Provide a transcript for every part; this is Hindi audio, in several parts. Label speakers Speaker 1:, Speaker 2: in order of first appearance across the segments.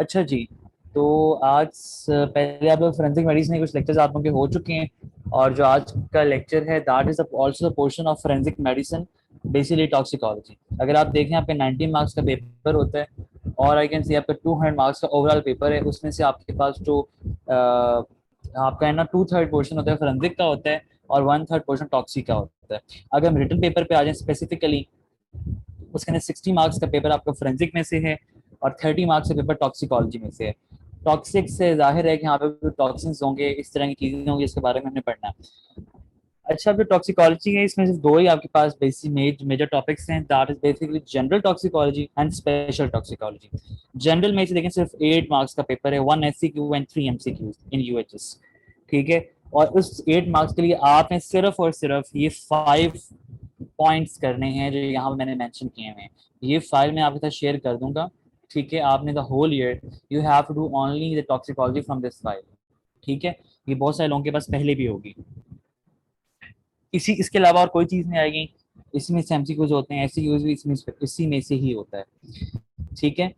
Speaker 1: अच्छा जी। तो आज पहले आप लोग फोरेंसिक मेडिसिन के कुछ लेक्चर्स आप लोगों के हो चुके हैं, और जो आज का लेक्चर है that is also the portion of forensic medicine, basically toxicology. अगर आप देखें आपके 90 मार्क्स का पेपर होता है, और आई कैन सी आपका 200 मार्क्स का ओवरऑल पेपर है। उसमें से आपके पास जो आपका है ना 2/3 पोर्शन होता है फोरेंसिक का होता है, और 1/3 पोर्शन टॉक्सी का होता है। अगर हम रिटन पेपर पे आ जाए स्पेसिफिकली, उसके अंदर 60 मार्क्स का पेपर आपका फोरेंसिक में से है, और 30 मार्क्स का पेपर टॉक्सिकोलॉजी में से है। टॉक्सिक से जाहिर है कि यहाँ पे टॉक्सिन्स होंगे, इस तरह की चीजें होंगी, इसके बारे में हमने पढ़ना है। अच्छा, जो टॉक्सिकोलॉजी है इसमें सिर्फ दो ही आपके पास बेसिक मेजर टॉपिक्स हैं, that is basically general toxicology and special toxicology. General में से देखें सिर्फ 8 मार्क्स का पेपर है, 1 SCQ and 3 MCQ in UHS. ठीक है। और उस 8 मार्क्स के लिए आपने सिर्फ और सिर्फ ये 5 पॉइंट्स करने हैं जो यहाँ मैंने मेंशन किए हुए हैं। ये फाइल मैं आपके साथ शेयर कर दूंगा। ठीक है। आपने the whole year you have to do only the toxicology from this file. ठीक है। ये बहुत सारे लोगों के पास पहले भी होगी। इसके अलावा और कोई चीज नहीं आएगी। इसमें से एमसीक्यूज होते हैं, एससीक्यूज भी इसमें इसी में से ही होता है। ठीक है।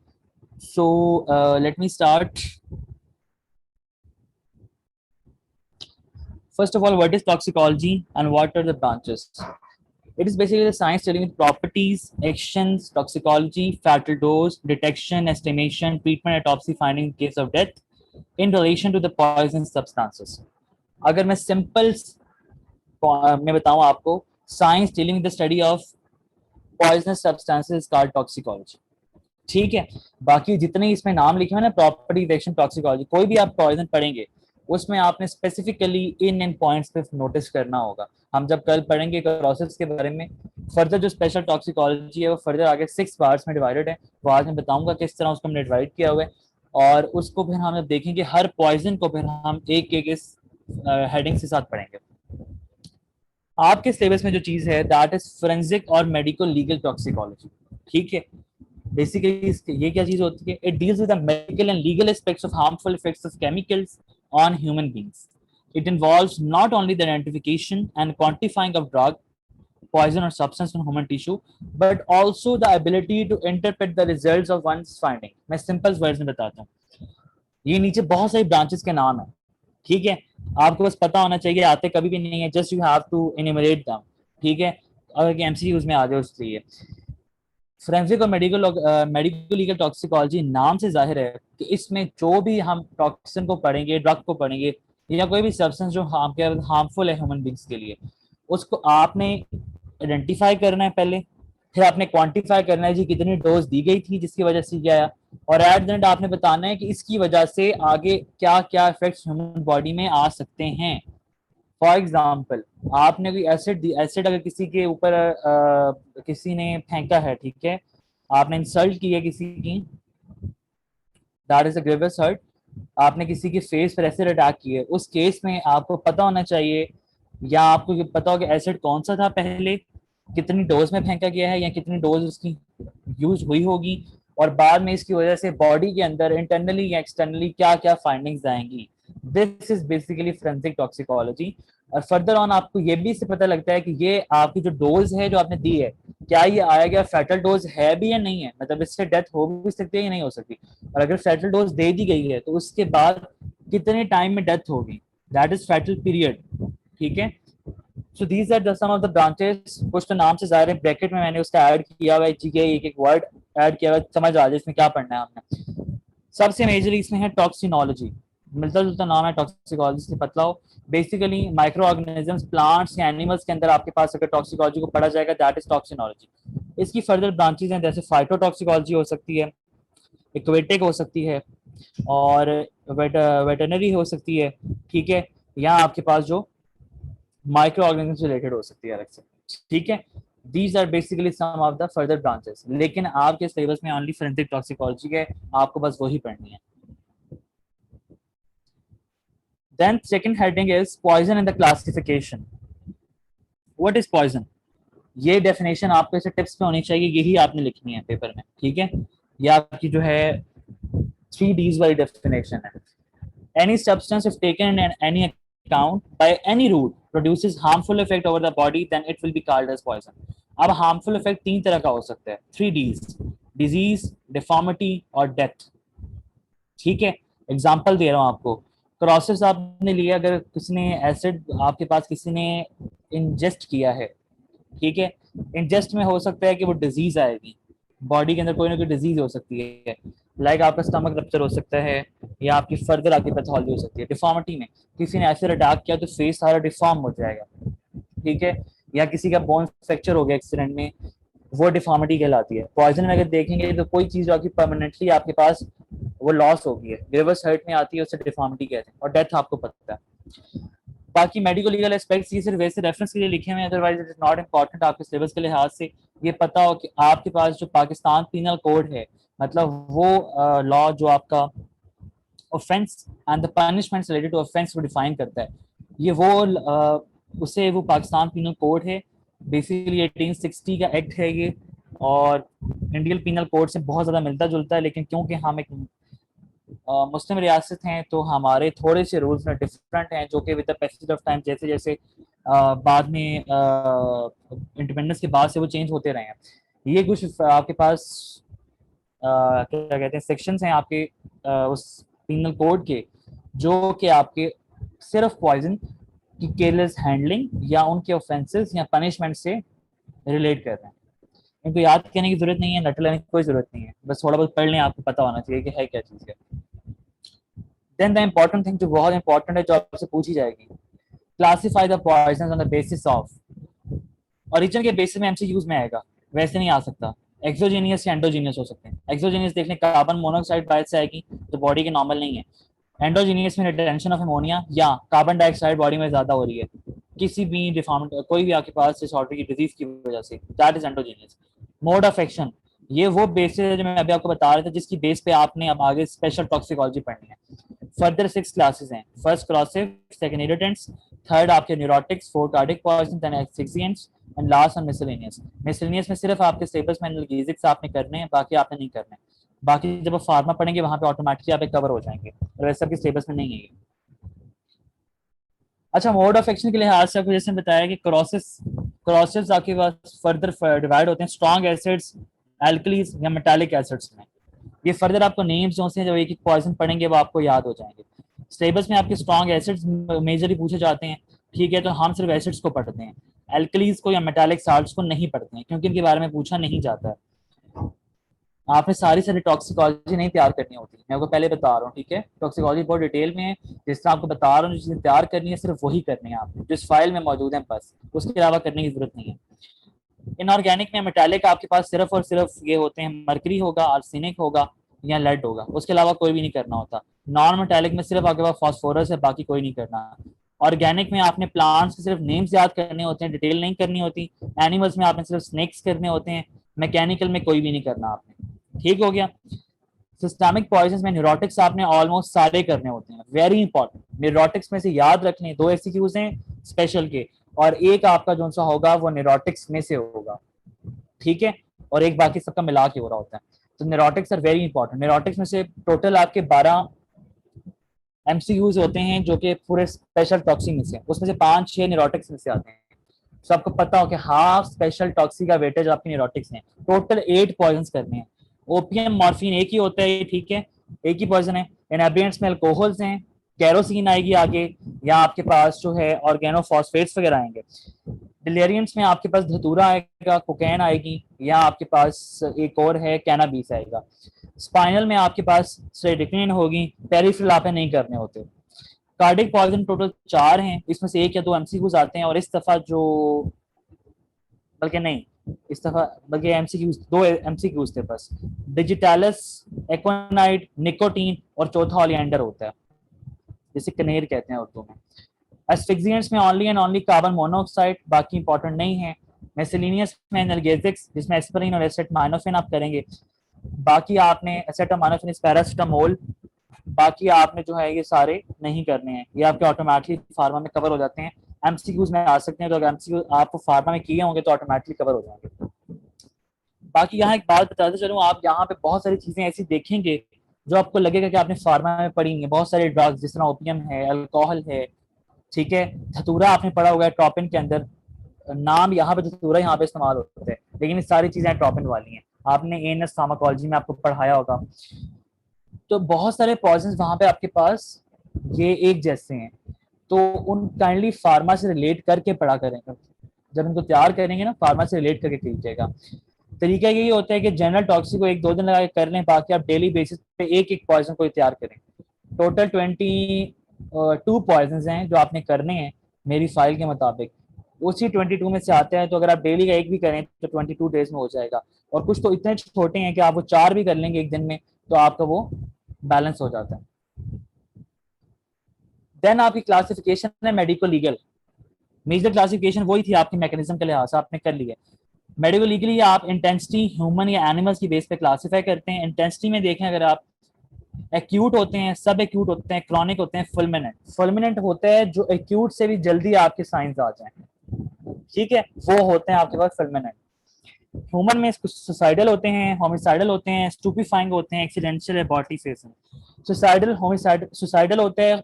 Speaker 1: So let me start. First of all, what is toxicology and what are the branches? It is basically the science dealing with properties, actions, toxicology, fatal dose, detection, estimation, treatment, autopsy, finding in case of death in relation to the poison substances. अगर मैं सिंपल मैं बताऊं आपको, science dealing with the study of poisonous substances called toxicology. ठीक है। बाकी जितने इसमें नाम लिखे हुए ना, प्रॉपर्टी, एक्शन, टॉक्सिकोलॉजी, कोई भी आप पॉइजन पढ़ेंगे उसमें आपने स्पेसिफिकली इन पॉइंट्स पे नोटिस करना होगा। हम जब कल पढ़ेंगे प्रोसेस के बारे में, फर्दर जो स्पेशल टॉक्सिकोलॉजी है वो फर्दर आगे 6 पार्ट्स में डिवाइडेड है। वो आज मैं बताऊंगा किस तरह उसको हमने डिवाइड किया हुआ है, और उसको फिर हम देखेंगे हर पॉइजन को फिर हम एक एक इस हेडिंग के साथ पढ़ेंगे। आपके सिलेबस में जो चीज है दैट इज फोरेंसिक और मेडिकल लीगल टॉक्सिकोलॉजी। ठीक है। बेसिकली ये क्या चीज होती है? It deals with the medical and legal aspects of harmful effects of chemicals on human beings. It involves not only the identification and quantifying of drug, poison or substance in human tissue, but also the ability to interpret the results of one's finding. मैं सिंपल वर्ड्स में बताता हूँ। ये नीचे बहुत सारी ब्रांचेस के नाम है। ठीक है। आपको बस पता होना चाहिए, आते कभी भी नहीं है, जस्ट यू हैव टू इनिमरेट दम। ठीक है। अगर एमसीक्यूज में आ जाए उसके फोरेंसिक और मेडिकल लीगल टॉक्सिकोलॉजी नाम से जाहिर है कि इसमें जो भी हम टॉक्सिन को पढ़ेंगे, ड्रग को पढ़ेंगे, या कोई भी सब्सटेंस जो हार्मफुल है ह्यूमन बींग्स के लिए, उसको आपने आइडेंटिफाई करना है पहले, फिर आपने क्वांटिफाई करना है जी कितनी डोज दी गई थी जिसकी वजह से क्या आया, और एट द एंड आपने बताना है कि इसकी वजह से आगे क्या क्या इफेक्ट्स ह्यूमन बॉडी में आ सकते हैं। फॉर एग्जाम्पल, आपने कोई एसिड अगर किसी के ऊपर किसी ने फेंका है, ठीक है, आपने इंसल्ट की है किसी की, that is a grievous hurt. आपने किसी के फेस पर एसिड अटैक की है, उस केस में आपको पता होना चाहिए, या आपको पता हो कि एसिड कौन सा था पहले, कितनी डोज में फेंका गया है, या कितनी डोज उसकी यूज हुई होगी, और बाद में इसकी वजह से बॉडी के अंदर इंटरनली या एक्सटर्नली क्या क्या फाइंडिंग्स आएंगी। This is basically forensic toxicology. और फर्दर ऑन आपको ये भी इससे पता लगता है कि ये आपकी जो डोज है जो आपने दी है, क्या ये आया गया फैटल डोज है भी या नहीं है, मतलब इससे डेथ हो भी सकती है या नहीं हो सकती, और अगर फैटल डोज दे दी गई है तो उसके बाद कितने टाइम में डेथ होगी, दैट इज फैटल पीरियड। ठीक है। So these are some of the branches. कुछ तो नाम से ज़ाहिर है, ब्रैकेट में मैंने उसका ऐड किया हुआ है, ठीक है, एक एक वर्ड ऐड किया हुआ है, समझ आ जाए इसमें क्या पढ़ना है आपने। सबसे मेजरली इसमें है टॉक्सिनोलॉजी, मिलता जुलता नाम है टॉक्सिकोलॉजी से, पतला हो। बेसिकली माइक्रो ऑर्गेनिजम्स, प्लांट्स या एनिमल्स के अंदर आपके पास अगर टॉक्सिकोलॉजी को पढ़ा जाएगा दैट इज टॉक्सिनोलॉजी। इसकी फर्दर ब्रांचेज हैं, जैसे फाइटोटॉक्सिकोलॉजी हो सकती है, एक्वेटिक हो सकती है, और वेटरनरी हो सकती है। ठीक है। यहाँ आपके पास जो माइक्रो ऑर्गेनिज्म से रिलेटेड हो सकती है अलग से। ठीक है। These are basically some of the further branches, लेकिन आपके सिलेबस में ओनली फोरेंसिक टॉक्सिकोलॉजी है, आपको बस वही पढ़नी है। Then second heading is poison in the classification. What is poison? ये डेफिनेशन आपको ऐसे टिप्स पे होनी चाहिए, यही आपने लिखनी है पेपर में। ठीक है। ये आपकी जो है 3 Ds वाली डेफिनेशन है। Any substance if taken in any account by any route produces harmful effect over the body, then it will be called as poison. अब harmful effect 3 तरह का हो सकता है, 3 Ds: disease, deformity और death. ठीक है, एग्जाम्पल दे रहा हूँ आपको। क्रॉसेस आपने लिया, अगर किसी ने एसिड आपके पास किसी ने इंजेस्ट किया है, ठीक है, इंजेस्ट में हो सकता है कि वो डिजीज आएगी, बॉडी के अंदर कोई ना कोई डिजीज हो सकती है, लाइक आपका स्टमक रप्चर हो सकता है, या आपकी फर्दर आपकी पैथोलॉजी हो सकती है। डिफॉर्मिटी में किसी ने ऐसे अटैक किया तो फेस सारा डिफॉर्म हो जाएगा, ठीक है, या किसी का बोन फ्रैक्चर हो गया एक्सीडेंट में, वो डिफॉर्मिटी कहलाती है। पॉइजन में अगर देखेंगे तो कोई चीज जो आपकी परमानेंटली आपके पास वो लॉस हो गई है, रिवर्स हर्ट में आती है, उसे डिफॉर्मिटी कहते हैं, और डेथ आपको पता है। बाकी मेडिको लीगल एस्पेक्ट्स ये सिर्फ वैसे रेफरेंस के लिए लिखे हुए हैं, otherwise it is not important आपके सिलेबस के लिहाज से। ये पता हो कि आपके पास जो पाकिस्तान पीनल कोड है, मतलब वो लॉ जो आपका offence and the punishments related to offence को डिफाइन करता है, ये वो उसे वो पाकिस्तान पीनल कोड है, बेसिकली 1860 का एक्ट है ये, और इंडियन पीनल कोड से बहुत ज़्यादा मिलता जुलता है, लेकिन क्योंकि हम एक मुस्लिम रियासत हैं तो हमारे थोड़े से रूल्स में डिफरेंट हैं, जो कि with the passage of time जैसे जैसे बाद में इंडिपेंडेंस के बाद से वो चेंज होते रहे हैं। ये कुछ आपके पास क्या कहते हैं सेक्शंस हैं आपके उस पीनल कोड के, जो कि आपके सिर्फ पॉइजन की केयरलेस हैंडलिंग या उनके ऑफेंसेस या पनिशमेंट से रिलेट कर रहे हैं। इनको याद करने की जरूरत नहीं है, नट लेने की कोई जरूरत नहीं है, बस थोड़ा बहुत पढ़ लें, आपको पता होना चाहिए कि है क्या चीज़ है। देन द इम्पोर्टेंट थिंग जो बहुत इंपॉर्टेंट है, जो आपसे पूछी जाएगी, classify the poison on the basis of, origin के बेसिस में एमसीक्यूज में आएगा, वैसे नहीं आ सकता। एक्सोजीनियस या एंडोजीनियस हो सकते हैं। एक्सोजीनियस देखने कार्बन मोनोऑक्साइड बाहर से आएगी जो बॉडी के नॉर्मल नहीं है। एंडोजीनियस में रिटेंशन ऑफ अमोनिया या कार्बन डाइऑक्साइड बॉडी में ज्यादा हो रही है किसी भी डिफॉर्म कोई भी आपके पास डिसऑर्डर की डिजीज की वजह से, that is endogenous. Mode of action, ये वो बेसिस है जो मैं अभी आपको बता रहा था, जिसकी बेस पे आपने अब आगे स्पेशल टॉक्सिकोलॉजी पढ़नी है। फर्दर 6 क्लासेस हैं, first corrosive, second irritants, third आपके neurotics, fourth cardiac poison, then asphyxiants, and last on miscellaneous. Miscellaneous में सिर्फ आपके सिलेबस में एनाल्जेसिक्स आपने करने हैं, बाकी आपने नहीं करने। बाकी जब आप फार्मा पढ़ेंगे वहां पे ऑटोमेटिकली आप कवर हो जाएंगे, और वैसे आपके सिलेबस में नहीं है। अच्छा, मोड ऑफ एक्शन के लिहाज से आपको जैसे बताया कि क्रॉसेस क्रॉसेस आपके पास फर्दर डिवाइड होते हैं स्ट्रॉन्ग एसिड्स, एल्कलीज या मेटालिक एसिड्स में। ये फर्दर आपको नेम्स जो हैं, जब एक एक पॉइजन पढ़ेंगे वो आपको याद हो जाएंगे। सिलेबस में आपके स्ट्रॉन्ग एसिड्स मेजरली पूछे जाते हैं, ठीक है, तो हम सिर्फ एसिड्स को पढ़ते हैं, एल्कलीज को या मेटालिक साल्ट्स को नहीं पढ़ते हैं, क्योंकि इनके बारे में पूछा नहीं जाता है। आपने सारी सारी टॉक्सिकोलॉजी नहीं तैयार करनी होती, मैं आपको पहले बता रहा हूँ, ठीक है, टॉक्सिकोलॉजी बहुत डिटेल में है, जिस तरह आपको बता रहा हूँ, जो चीजें तैयार करनी है सिर्फ वही करनी है आपने, जो इस फाइल में मौजूद है, बस उसके अलावा करने की जरूरत नहीं है। इनऑर्गेनिक में मेटालिक आपके पास सिर्फ और सिर्फ ये होते हैं, मरकरी होगा, आर्सेनिक होगा या लेड होगा, उसके अलावा कोई भी नहीं करना होता। नॉन मेटालिक में सिर्फ आपके पास फास्फोरस है, बाकी कोई नहीं करना। ऑर्गेनिक में आपने प्लांट्स के सिर्फ नेम्स याद करने होते हैं, डिटेल नहीं करनी होती। एनिमल्स में आपने सिर्फ स्नेक्स करने होते हैं। मैकेनिकल में कोई भी नहीं करना आपने, ठीक हो गया। सिस्टमिक पॉइजन में न्यूरोटिक्स आपने ऑलमोस्ट सारे करने होते हैं, वेरी इंपॉर्टेंट। न्यूरोटिक्स में से याद रखने 2 एमसीक्यूज हैं स्पेशल के, और एक आपका जो सा होगा वो न्यूरोटिक्स में से होगा, ठीक है, और एक बाकी सबका मिला के हो रहा होता है। तो neurotics are very important. Neurotics में से टोटल आपके 12 एमसीक्यूज होते हैं जो कि पूरे स्पेशल टॉक्सी में से, उसमें से 5-6 न्यूरोटिक्स में से आते हैं। तो आपको पता हो कि हाफ स्पेशल टॉक्सी का वेटेज आपके न्यूरोटिक्स हैं। टोटल 8 पॉइजन करने हैं। ओपियम मॉर्फिन एक ही होता है, ठीक है, एक ही पॉइजन है। इनहेबिटेंट्स में अल्कोहल्स हैं, कैरोसिन आएगी आगे, या आपके पास जो है ऑर्गेनोफॉस्फेट्स वगैरह आएंगे। डिलेरियंट्स में आपके पास धतूरा आएगा, कोकेन आएगी, या आपके पास एक और है कैनाबीस आएगा। स्पाइनल में आपके पास सेरोटोनिन होगी, पेरिफेरल आपने नहीं करने होते। कार्डिक पॉइजन टोटल 4 हैं, इसमें से 1 या 2 एमसीक्यूज आते हैं, और इस दफा जो बल्कि नहीं, इस दफा बल्कि एमसीक्यूज 2 एमसीक्यूज थे बस। डिजिटालस, एक्वानाइट, निकोटीन, और चौथा ओलिएंडर होता है, जिसे कनेर कहते हैं उर्दू में। एस्फिक्सिएंट्स में only and only carbon monoxide, बाकी इंपॉर्टेंट नहीं है। मेसिलिनियस में एनाल्जेसिक्स, जिसमें एस्पिरिन और एसेटामिनोफेन आप करेंगे। बाकी आपने एसेटामिनोफेन इज पैरासिटामोल, बाकी आपने जो है ये सारे नहीं करने हैं, ये आपके ऑटोमेटिकली फार्मा में कवर हो जाते हैं। एमसीक्यूज में आ सकते हैं, तो अगर एमसीक्यू आप फार्मा में किए होंगे तो ऑटोमेटिकली कवर हो जाएंगे। बाकी यहाँ एक बात बताते चलूँ, आप यहाँ पे बहुत सारी चीजें ऐसी देखेंगे जो आपको लगेगा कि आपने फार्मा में पढ़ी है। बहुत सारे ड्रग्स, जिस तरह ओपियम है, अल्कोहल है, ठीक है, धतूरा आपने पढ़ा होगा ट्रॉपिन के अंदर, नाम यहाँ पे धतूरा यहाँ पे इस्तेमाल होता है, लेकिन ये सारी चीजें ट्रॉपिन वाली हैं, आपने एएनएस फार्माकोलॉजी में आपको पढ़ाया होगा। तो बहुत सारे पॉइजन वहां पे आपके पास ये एक जैसे हैं, तो उन काइंडली फार्मा से रिलेट करके पढ़ा करेंगे। जब इनको तैयार करेंगे ना, फार्मा से रिलेट करके कीजिएगा। तरीका यही होता है कि जनरल टॉक्सिक को 1-2 दिन लगा के कर लें, बाकी आप डेली बेसिस पे एक एक पॉइजन को तैयार करें। टोटल 22 पॉइजन हैं जो आपने करने हैं मेरी फाइल के मुताबिक, उसी 22 में से आते हैं। तो अगर आप डेली का एक भी करें तो 22 डेज में हो जाएगा। और कुछ तो इतने छोटे हैं कि आप वो 4 भी कर लेंगे एक दिन में, तो आपका वो बैलेंस हो जाता है। देन आपकी क्लासिफिकेशन है मेडिको लीगल। मेजर क्लासिफिकेशन वही थी आपकी मैकेनिज्म के लिहाज से आपने कर लिया। मेडिको लीगली आप इंटेंसिटी ह्यूमन या एनिमल्स की बेस पे क्लासीफाई करते हैं। इंटेंसिटी में देखें अगर आप, एक्यूट होते हैं, सब एक्यूट होते हैं, क्रॉनिक होते हैं, फुलमिनेंट। फुलमिनेंट होते हैं जो एक्यूट से भी जल्दी आपके साइंस आ जाए, ठीक है, वो होते हैं आपके पास फुलमिनेंट। ह्यूमन में कुछ सुसाइडल होते हैं, होमिसाइडल होते हैं, स्टूपिफाइंग होते हैं, एक्सीडेंशियल एबॉर्टिफिकेशन। सुसाइडल सुसाइडल होते हैं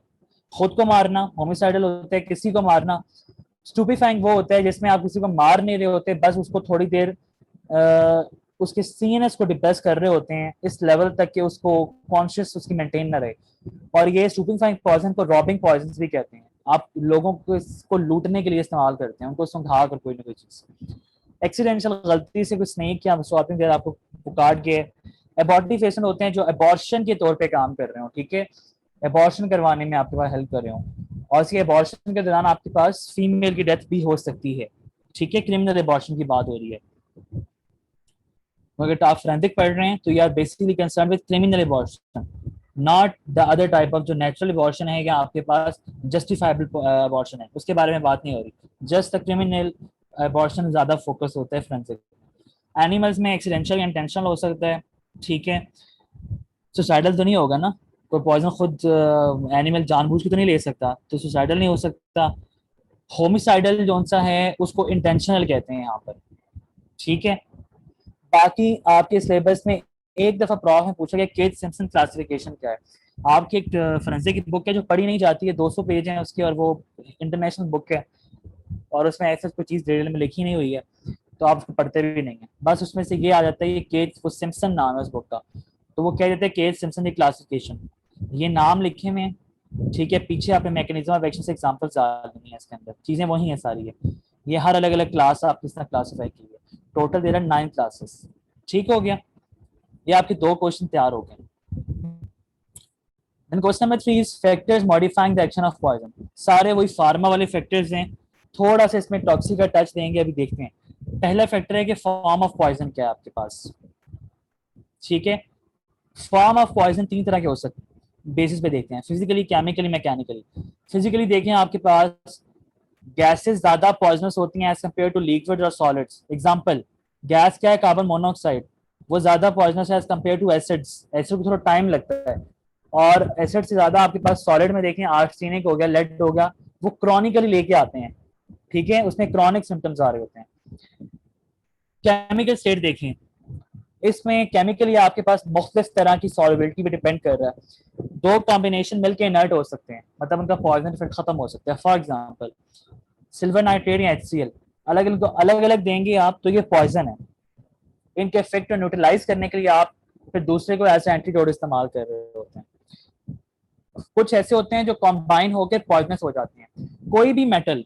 Speaker 1: खुद को मारना, होमिसाइडल होते हैं किसी को मारना। स्टूपिफाइंग वो होता है जिसमें आप किसी को मार नहीं रहे होते, बस उसको थोड़ी देर उसके सीएनएस को डिप्रेस कर रहे होते हैं इस लेवल तक कि उसको कॉन्शियस उसकी मेंटेन ना रहे। और ये स्टूपिफाइंग पॉइजन को रॉबिंग पॉइजन भी कहते हैं। आप लोगों को इसको लूटने के लिए इस्तेमाल करते हैं, उनको सुंघा कर कोई ना कोई चीज। एक्सीडेंशियल गलती से कुछ नहीं किया, स्वापिंग आपको काट गए। एबॉर्टिफिकेशन होते हैं जो एबॉर्शन के तौर पे काम कर रहे हो, ठीक है, एबॉर्शन करवाने में आपके पास हेल्प कर रहे हो। और इसके एबॉर्शन के दौरान आपके पास फीमेल की डेथ भी हो सकती है, ठीक है, क्रिमिनल एबॉर्शन की बात हो रही है। अगर आप फोरेंसिक पढ़ रहे हैं तो you are basically concern with criminal abortion, not the other type of जो नेचुरल एबॉर्शन है या आपके पास जस्टिफाइबल एबॉर्शन है, उसके बारे में बात नहीं हो रही। जस्ट द क्रिमिनल एबॉर्शन ज्यादा फोकस होता है फोरेंसिक। एनिमल्स में एक्सीडेंशियल या इंटेंशनल हो सकता है, ठीक है, सुसाइडल तो नहीं होगा ना, कोई पॉइजन खुद एनिमल जानबूझ के तो नहीं ले सकता, तो सुसाइडल नहीं हो सकता। होमिसाइडल जो सा है उसको इंटेंशनल कहते हैं यहाँ पर, ठीक है। बाकी आपके सिलेबस में एक दफा प्रॉफ में पूछा गया केथ सिम्पसन क्लासिफिकेशन क्या है। आपकी एक फोरेंसिक की बुक है जो पढ़ी नहीं जाती है, 200 पेज हैं उसके, और वो इंटरनेशनल बुक है और उसमें ऐसा कोई चीज डिटेल में लिखी नहीं हुई है, तो आप उसको पढ़ते भी नहीं है। बस उसमें से ये आ जाता है, ये केथ सिम्पसन नाम है उस बुक का, तो वो कह देते हैं केथ सिम्पसन की क्लासिफिकेशन, ये नाम लिखे हुए हैं, ठीक है। पीछे आपने मैकेनिज्म ऑफ एक्शन से एग्जांपल्स डाल देनी है, इसके अंदर चीजें वही है सारी है। ये हर अलग अलग क्लास आप किस तरह क्लासीफाई की है, टोटल दे रहा 9 क्लासेस, ठीक हो गया। ये आपके 2 क्वेश्चन तैयार हो गए। Then question number 3 is factors modifying the action of poison. सारे वही फार्मा वाले फैक्टर्स हैं, थोड़ा सा इसमें टॉक्सिक का टच देंगे, अभी देखते हैं। पहला फैक्टर है कि फॉर्म ऑफ पॉइजन क्या है आपके पास, ठीक है। फॉर्म ऑफ पॉइजन 3 तरह के हो सकते हैं, बेसिस पे देखते हैं, फिजिकली, केमिकली, मैकेनिकली। फिजिकली देखें, आपके पास गैसेस ज्यादा पॉइजनस होती हैं एज कम्पेयर टू लिक्विड और सॉलिड्स। एग्जांपल, गैस क्या है, कार्बन मोनोऑक्साइड, वो ज्यादा पॉइजनस है as compare to acids. Acid को थोड़ा टाइम लगता है, और एसिड से ज्यादा आपके पास सॉलिड में देखें, आर्सेनिक हो गया, लेड हो गया, वो क्रॉनिकली लेके आते हैं, ठीक है, उसमें क्रॉनिक सिम्टम्स आ रहे होते हैं। केमिकल स्टेट देखें, इसमें केमिकली आपके पास मुख्तलिफ तरह की सॉल्युबिलिटी पे डिपेंड कर रहा है। 2 कॉम्बिनेशन मिलकर इनर्ट हो सकते हैं, मतलब उनका पॉइजन इफेक्ट खत्म हो सकता है। फॉर एग्जांपल, सिल्वर नाइट्रेट या HCl अलग अलग देंगे आप तो ये पॉइजन है। इनके इफेक्ट को न्यूट्रलाइज करने के लिए आप फिर दूसरे को ऐसे एंटीडोट इस्तेमाल कर रहे होते हैं। कुछ ऐसे होते हैं जो कंबाइन होकर पॉइजनस हो जाते हैं। कोई भी मेटल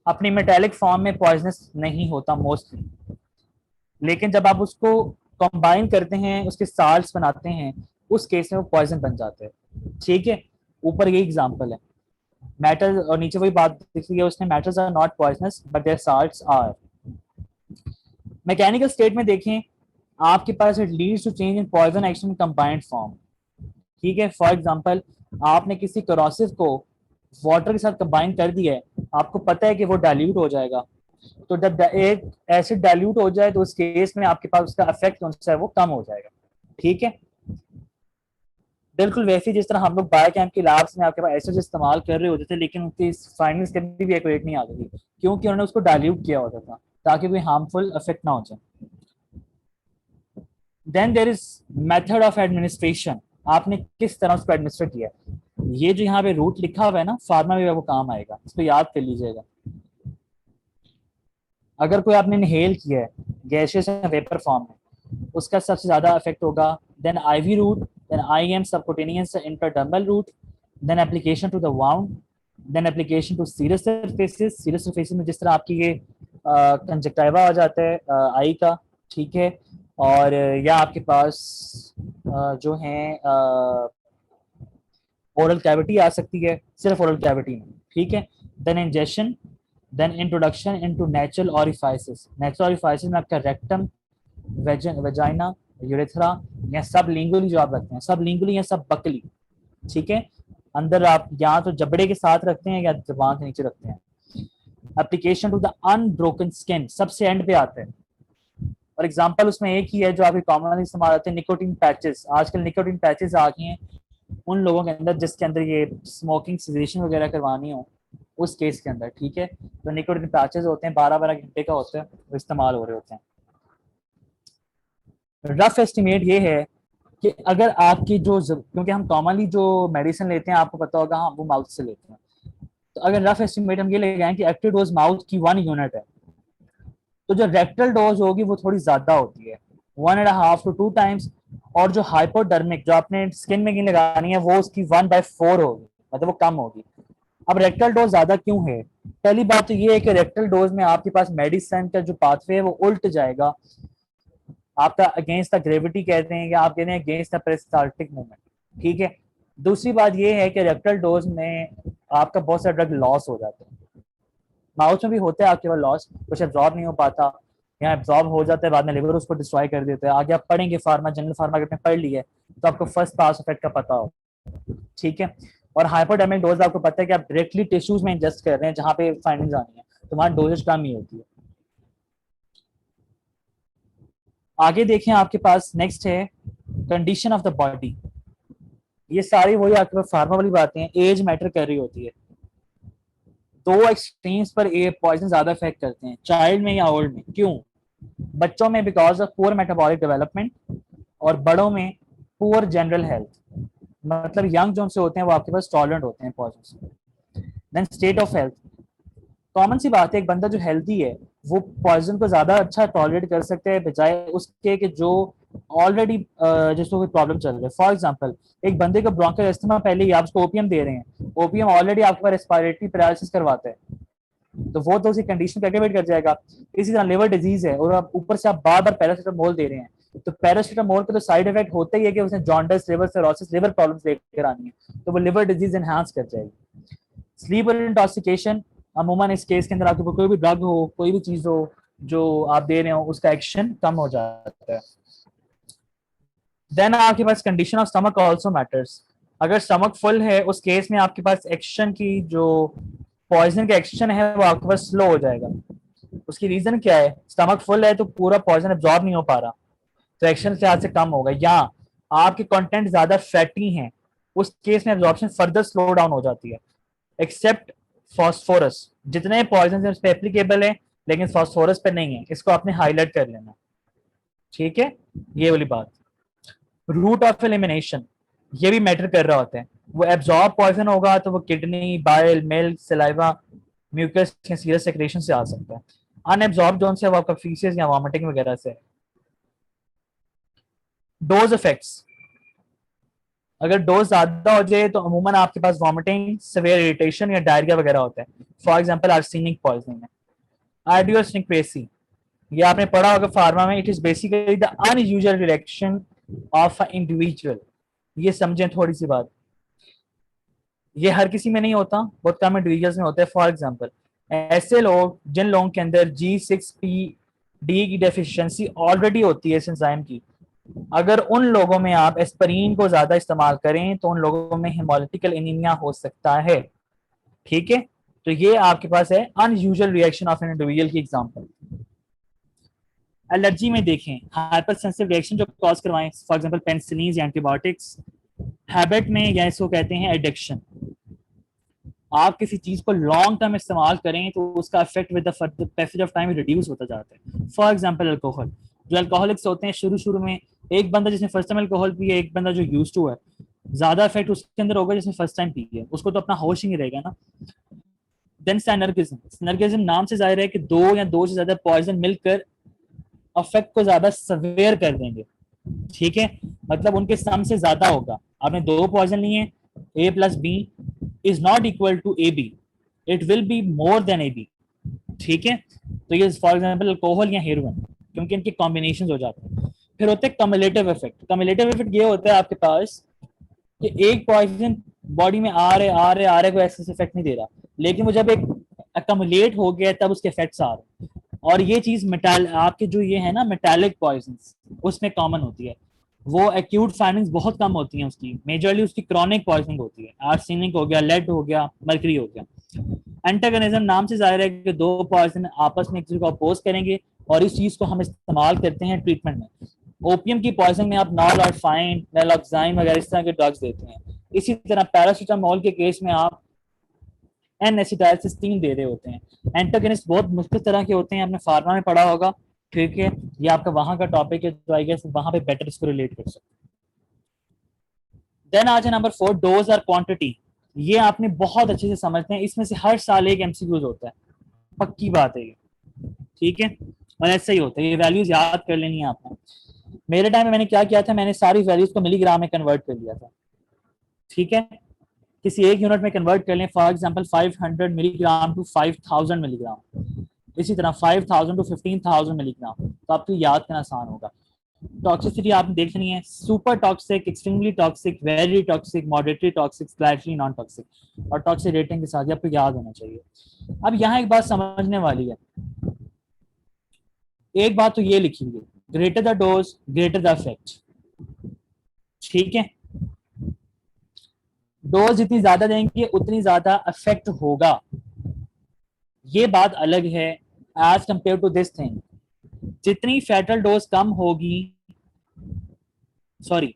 Speaker 1: अपनी मेटेलिक फॉर्म में पॉइजनस नहीं होता मोस्टली, लेकिन जब आप उसको कंबाइन करते हैं, उसके साल्ट्स बनाते हैं, उस केस में वो पॉइजन बन जाते हैं, ठीक है। ऊपर ये एग्जांपल है मेटल, और नीचे वही बात लिखी है उसने, metals are not poisonous but their salts are. Mechanical state में देखें, आपके पास it leads to change in poison action combined form, ठीक है। फॉर एग्जांपल, आपने किसी करोसिव को वाटर के साथ कंबाइन कर दिया है, आपको पता है कि वो डाइल्यूट हो जाएगा, तो जब एक एसिड डाइल्यूट हो जाए तो उस केस में आपके पास उसका इफेक्ट कौन सा है, वो कम हो जाएगा, ठीक है। बिल्कुल वैसे जिस तरह हम लोग बायोकेम की लैब्स में आपके पास एसिड इस्तेमाल कर रहे होते थे, लेकिन उनकी फाइंडिंग्स कभी भी एक्यूरेट नहीं आती थी, क्योंकि उन्होंने उसको डाइल्यूट किया होता था ताकि कोई हार्मफुल इफेक्ट ना हो जाए। Then there is method of administration, आपने किस तरह उसको एडमिनिस्ट्रेट किया। ये जो यहाँ पे रूट लिखा हुआ है ना, फार्मा में वो काम आएगा, इसको याद कर लीजिएगा। अगर कोई आपने इनहेल किया है गैसेस या वेपर फॉर्म में, उसका सबसे ज्यादा इफेक्ट होगा then IV route, then IM subcutaneous intradermal route, then application to the wound, then application to serous surfaces. Serous surfaces में जिस तरह आपकी ये कंजक्टिवा आ जाता है आई का, ठीक है, और या आपके पास जो है ओरल कैविटी आ सकती है, सिर्फ ओरल कैविटी में, ठीक है। Then injection, then introduction into natural orifices. Natural orifices में आपका रेक्टम, वेजाइना, यूरेथ्रा, या सब लिंगुली जो आप रखते हैं, सब लिंगुली या सब बकली, ठीक है। अंदर आप या तो जबड़े के साथ रखते हैं या जबान के नीचे रखते हैं। Application to the unbroken skin सबसे एंड पे आता है, और एग्जांपल उसमें एक ही है जो आपके कॉमनली इस्तेमाल होते हैं, निकोटीन पैचेस। आजकल निकोटीन पैचेस आ गए हैं उन लोगों के अंदर जिसके अंदर ये स्मोकिंग सेडेशन वगैरह करवानी हो, उस केस के अंदर, ठीक है। तो निकोटीन पैचेस होते हैं, 12-12 घंटे का होता है, वो इस्तेमाल हो रहे होते हैं। रफ एस्टिमेट ये है कि अगर आपकी जो, क्योंकि हम कॉमनली जो मेडिसिन लेते हैं आपको पता होगा, हम वो माउथ से लेते हैं, तो अगर रफ एस्टिमेट हम ये ले जाएं कि एक्टिव डोज माउथ की 1 यूनिट है, तो जो रेक्टल डोज होगी वो थोड़ी ज्यादा होती है, 1.5 to 2 टाइम्स, और जो हाइपोडर्मिक जो आपने स्किन में लगानी है वो उसकी 1/4 होगी, मतलब वो कम होगी। अब रेक्टल डोज ज्यादा क्यों है? पहली बात तो ये है कि रेक्टल डोज में आपके पास मेडिसिन का जो पाथवे है वो उल्ट जाएगा, आपका अगेंस्ट द ग्रेविटी कहते हैं, या आप कहते हैं अगेंस्ट द पेरिस्टाल्टिक मूवमेंट, ठीक है। दूसरी बात ये है कि रेक्टल डोज में आपका बहुत सारा ड्रग लॉस हो जाता है, माउथ में भी होता है आपके पास लॉस, कुछ एब्जॉर्ब नहीं हो पाता, यहाँ एब्जॉर्ब हो जाता है, बाद में लिवर उसको डिस्ट्रॉय कर देता है। आगे आप पढ़ेंगे फार्मा, जनरल फार्मा अगर पढ़ लिया है तो आपको फर्स्ट पास इफेक्ट का पता हो, ठीक है। और हाइपोडर्मिक डोज आपको पता है कि आप डायरेक्टली टिश्यूज में इंजेस्ट कर रहे हैं जहां पे फाइंडिंग्स आनी है, तो वहां डोजेज कम ही होती है। आगे देखें, आपके पास नेक्स्ट है कंडीशन ऑफ द बॉडी। ये सारी वही आपके पास फार्मा वाली बातें हैं, एज मैटर कर रही होती है। दो एक्सट्रीम्स पर ये पॉइजन ज्यादा इफेक्ट करते हैं, चाइल्ड में या ओल्ड में। क्यों? बच्चों में because of poor metabolic development, और बड़ों में पुअर जनरल हेल्थ, मतलब यंग जो से होते हैं वो आपके पास टॉलरेंट होते हैं पॉइजन से। Then state of health, common सी बात है, एक बंदा जो हेल्दी है वो पॉइजन को ज्यादा अच्छा टॉलरेट कर सकते हैं बजाय उसके कि जो ऑलरेडी जिसको कोई प्रॉब्लम चल रहा है। फॉर एग्जांपल, एक बंदे को ब्रोंकियल अस्थमा, पहले ही आप उसको ओपीएम दे रहे हैं, ओपीएम ऑलरेडी आपके पास रेस्पिरेटरी पैरालिसिस करवाता है, तो वो तो उसी कंडीशन को एग्रीवेट कर जाएगा। इसी तरह लिवर डिजीज है और आप ऊपर से आप बार बार पैरासिटामोल दे रहे हैं, तो पैरासिटामोल का तो साइड इफेक्ट होता ही है कि उसने jaundice, liver cirrhosis, liver problems लेकर आनी है, तो वो लिवर डिजीज एनहांस कर जाएगी। स्लीप और इंटॉक्सिकेशन, अमूमन इस केस के अंदर आपके कोई भी ड्रग हो, कोई भी चीज हो जो आप दे रहे हो, उसका एक्शन कम हो जाता है। देन आपके पास condition of stomach also matters. अगर स्टमक फुल है उस केस में आपके पास एक्शन की जो पॉइजन का एक्शन है वो आपके पास स्लो हो जाएगा। उसकी रीजन क्या है? स्टमक फुल है तो पूरा पॉइजन एब्जॉर्ब नहीं हो पा रहा, तो एक्शन के हाथ से कम होगा, या आपके कंटेंट ज्यादा फैटी हैं, उस केस में एब्जॉर्प्शन फर्दर स्लो डाउन हो जाती है। एक्सेप्ट फॉस्फोरस, जितने पॉइजन है उस पर एप्लीकेबल है, लेकिन फॉस्फोरस पे नहीं है, इसको आपने हाईलाइट कर लेना, ठीक है। ये वाली बात। रूट ऑफ एलिमिनेशन, ये भी मैटर कर रहा होता है। वो एब्जॉर्ब पॉइजन होगा तो वो kidney, bile, milk, saliva, mucus या सीरस सेक्रेशन से आ सकता है। अनएब्जॉर्ब जोन से वो आपका फीसेस या वॉमिटिंग वगैरह से। डोज इफेक्ट्स, अगर डोज ज्यादा हो जाए तो अमूमन आपके पास वॉमिटिंग, सिवियर इरिटेशन या डायरिया वगैरह होता है। फॉर एग्जांपल आर्सेनिक पॉइजनिंग है। आइडियोसिनक्रेसी, ये आपने पढ़ा होगा फार्मा में, it is basically the unusual reaction of a individual. ये समझें थोड़ी सी बात, ये हर किसी में नहीं होता, बहुत कम इंडिविजुअल्स में होता है। फॉर एग्जांपल, ऐसे लोग जिन लोगों के अंदर G6PD की डेफिशिएंसी ऑलरेडी होती है इस एंजाइम की, अगर उन लोगों में आप एस्पिरिन को ज्यादा इस्तेमाल करें तो उन लोगों में हेमोलिटिकल एनीमिया हो सकता है, ठीक है। तो ये आपके पास है unusual reaction of an individual की एग्जांपल। एलर्जी में देखें, हाइपर सेंसिटिव रिएक्शन जो कॉज करवाएं, फॉर एग्जांपल पेनिसिलिन या एंटीबायोटिक्स। हैबिट में, या इसको कहते हैं एडिक्शन, आप किसी चीज को लॉन्ग टर्म इस्तेमाल करें तो उसका effect with the passage of time reduce होता जाता है। फॉर एग्जांपल अल्कोहल, जो अल्कोहलिक्स होते हैं शुरू शुरू में, एक बंदा जिसने फर्स्ट टाइम अल्कोहल पिया, एक बंदा जो यूज्ड टू है, ज्यादा इफेक्ट उसके अंदर होगा जिसने फर्स्ट टाइम पी है, उसको तो अपना होश ही नहीं रहेगा ना। देन सिनर्गिज्म, सिनर्गिज्म नाम से जाहिर है कि दो या दो से ज्यादा पॉइजन मिलकर अफेक्ट को ज्यादा सवेयर कर देंगे, ठीक है, मतलब उनके सम से ज्यादा होगा। आपने दो पॉइजन लिए, A plus B is not equal to A B, it will be more than A B. ठीक है, तो ये फॉर एग्जाम्पल अल्कोहल या हेरोइन, क्योंकि इनके कॉम्बिनेशन हो जाते हैं। फिर होते हैं कम्युलेटिव इफेक्ट। कम्युलेटिव इफेक्ट ये होता है आपके पास कि एक पॉइजन बॉडी में आ रहे कोई ऐसा इफेक्ट नहीं दे रहा, लेकिन वो जब एक अकमुलेट हो गया तब उसके इफेक्ट्स आ रहे हैं। और ये चीज मेटाल आपके जो ये है ना मेटालिक पॉइजन, उसमें कॉमन होती है। वो एक्यूट फाइंडिंग्स बहुत कम होती हैं उसकी, मेजरली उसकी क्रॉनिक पॉइजनिंग होती है। आर्सेनिक हो गया, लेड हो गया, मर्करी हो गया। एंटागोनिज्म नाम से जाहिर है कि दो पॉइजन आपस में एक दूसरे को अपोज करेंगे, और इस चीज को हम इस्तेमाल करते हैं ट्रीटमेंट में। ओपियम की पॉइजन में आप नॉलॉर्फाइन, नैलोक्साइन वगैरह इस तरह के ड्रग्स देते हैं। इसी तरह पैरासीटामोल के केस में आप एन एसिटाइलसिस्टीन दे रहे होते हैं। एंटागोनिस्ट बहुत मुख्तलिफ तरह के होते हैं, आपने फार्मा में पढ़ा होगा। ठीक है, ये आपका वहां का टॉपिक है, तो आई गेस वहां पे बेटर इसको रिलेट कर सकते हैं। देन आ जाए नंबर 4, डोज और क्वांटिटी। ये आपने बहुत अच्छे से समझते हैं, इसमें से हर साल एक एमसीक्यूज होता है, पक्की बात है ये। ठीक है, और ऐसा ही होता है, ये वैल्यूज याद कर लेनी है आपने। मेरे टाइम में मैंने क्या किया था, मैंने सारी वैल्यूज को मिलीग्राम में कन्वर्ट कर लिया था। ठीक है, किसी एक यूनिट में कन्वर्ट कर लें, for example 500 milligram to 5000 milligram, इसी तरह 5000 टू 15000 मिलीग्राम, तो आपको याद करना आसान होगा। टॉक्सिसिटी आपने देख लेनी है, super toxic, extremely toxic, very toxic, moderately toxic, slightly non toxic, और टॉक्सिक रेटिंग के साथ आपको याद होना चाहिए। अब यहाँ एक बात समझने वाली है, एक बात तो ये लिखी हुई है, greater the dose greater the effect. ठीक है, डोज जितनी ज्यादा देंगे उतनी ज्यादा इफेक्ट होगा, ये बात अलग है as compare to this thing. जितनी फेटल डोज कम होगी, सॉरी,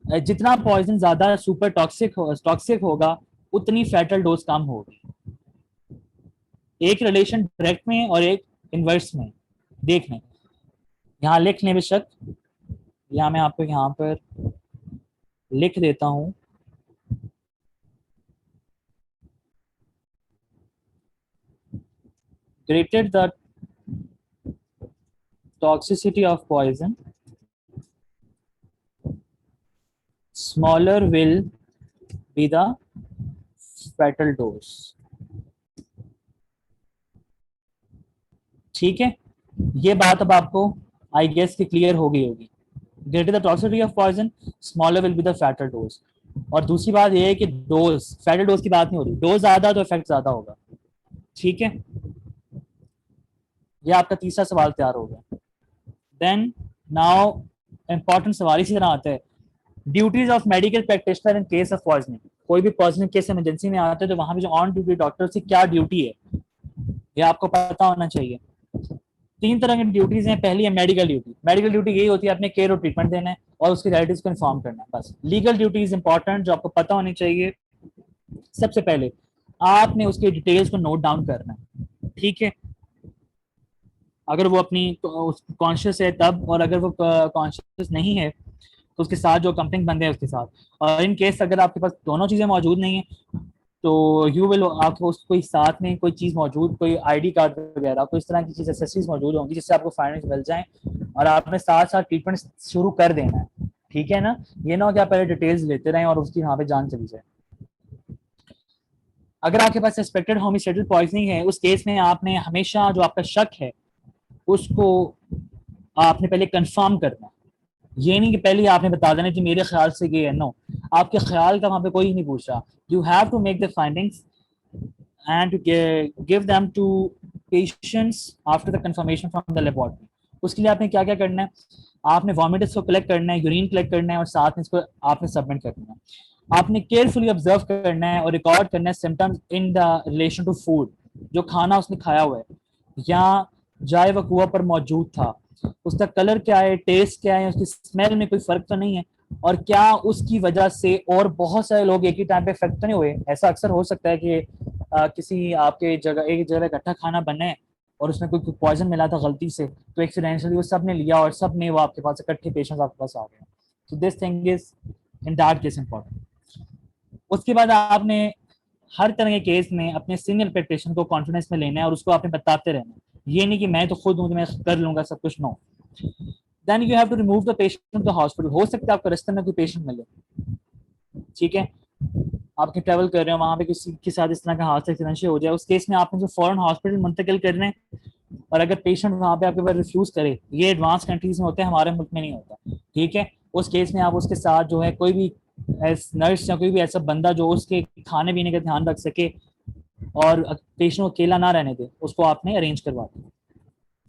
Speaker 1: जितना पॉइजन ज्यादा सुपर टॉक्सिक होगा, उतनी फेटल डोज कम होगी। एक रिलेशन डायरेक्ट में और एक इनवर्स में देख लें, यहाँ लिख लें बेशक, यहाँ मैं आपको यहाँ पर लिख देता हूं। greater the toxicity of poison, smaller will be the fatal dose। ठीक है, ये बात अब आपको आई गेस की क्लियर हो गई होगी। Greater the toxicity of poison, smaller will be the fatal dose. और दूसरी बात ये है कि डोज, फैटल डोज की बात नहीं हो रही, डोज ज्यादा तो इफेक्ट ज्यादा होगा। ठीक है, ये आपका तीसरा सवाल तैयार हो गया। देन नाउ इंपॉर्टेंट सवाल इसी तरह आता है, duties of medical practitioner in case of poisoning. कोई भी पॉइजनिंग केस इमरजेंसी में आता है तो वहां पे जो ऑन ड्यूटी डॉक्टर की क्या ड्यूटी है, ये आपको पता होना चाहिए। तीन तरह की ड्यूटीज हैं। पहली है मेडिकल ड्यूटी। मेडिकल ड्यूटी यही होती है अपने केयर और ट्रीटमेंट देना है और उसकी राइट्स को इन्फॉर्म करना है, बस। लीगल ड्यूटीज इंपॉर्टेंट जो आपको पता होनी चाहिए। सबसे पहले आपने उसकी डिटेल्स को नोट डाउन करना है। ठीक है, अगर वो अपनी कॉन्शियस है तब, और अगर वो कॉन्शियस नहीं है तो उसके साथ जो कंप्लेंट बंदे हैं उसके साथ। और इन केस अगर आपके पास दोनों चीजें मौजूद नहीं है तो यू विल, आपको कोई साथ में कोई चीज मौजूद, कोई आईडी कार्ड वगैरह, कोई इस तरह की चीज एसेसरीज मौजूद होंगी जिससे आपको फाइनेंस मिल जाए, और आपने साथ साथ ट्रीटमेंट शुरू कर देना है। ठीक है ना, ये ना हो कि आप पहले डिटेल्स लेते रहें और उसकी यहाँ पे जान चली जाए। अगर आपके पास सस्पेक्टेड होमिसाइडल पॉइजनिंग है, उस केस में आपने हमेशा जो आपका शक है उसको आपने पहले कंफर्म करना है। ये नहीं कि पहले आपने बता देना कि मेरे ख्याल से ये है, नो, आपके ख्याल का वहां पे कोई नहीं पूछ रहा। You have to make the findings and to give them to patients after the confirmation from the laboratory. उसके लिए आपने क्या क्या करना है, आपने वॉमिट्स को कलेक्ट करना है, यूरिन कलेक्ट करना है, और साथ में इसको आपने सबमिट करना है। आपने केयरफुली ऑब्जर्व करना है और रिकॉर्ड करना है symptoms in the relation to food, जो खाना उसने खाया हुआ है या जाए वकुआ पर मौजूद था, उसका कलर क्या है, टेस्ट क्या है, उसकी स्मेल में कोई फर्क तो नहीं है, और क्या उसकी वजह से और बहुत सारे लोग एक ही टाइम पे इफेक्ट तो नहीं हुए। ऐसा अक्सर हो सकता है कि किसी आपके जगह एक जगह इकट्ठा खाना बने और उसमें कोई पॉइजन मिला था गलती से, तो एक्सीडेंटली वो सब ने लिया और सब ने वो आपके पास इकट्ठे पेशेंट्स आपके पास आ गए। तो this thing is in that case important. उसके बाद आपने हर तरह के केस में अपने सीनियर प्रैक्टिशनर को कॉन्फिडेंस में लेना है और उसको आपने बताते रहना है। ये नहीं कि मैं तो खुद हूं तो मैं कर लूंगा सब कुछ, no. Then you have to remove the patient from the hospital. हो सकता है आपको रास्ते में कोई पेशेंट मिले, ठीक है, आपके ट्रेवल कर रहे हो, वहां पे किसी के साथ इस तरह का हादसा एक्सीडेंट हो जाए, उस केस में आपने जो फॉरेन हॉस्पिटल मुंतकिल करने, और अगर पेशेंट वहां पे आपके पास रिफ्यूज करे, ये एडवांस कंट्रीज में होते हैं, हमारे मुल्क में नहीं होता, ठीक है, उस केस में आप उसके साथ जो है कोई भी नर्स या कोई भी ऐसा बंदा जो उसके खाने पीने का ध्यान रख सके और पेशेंट को अकेला ना रहने दे, उसको आपने अरेंज करवा दिया।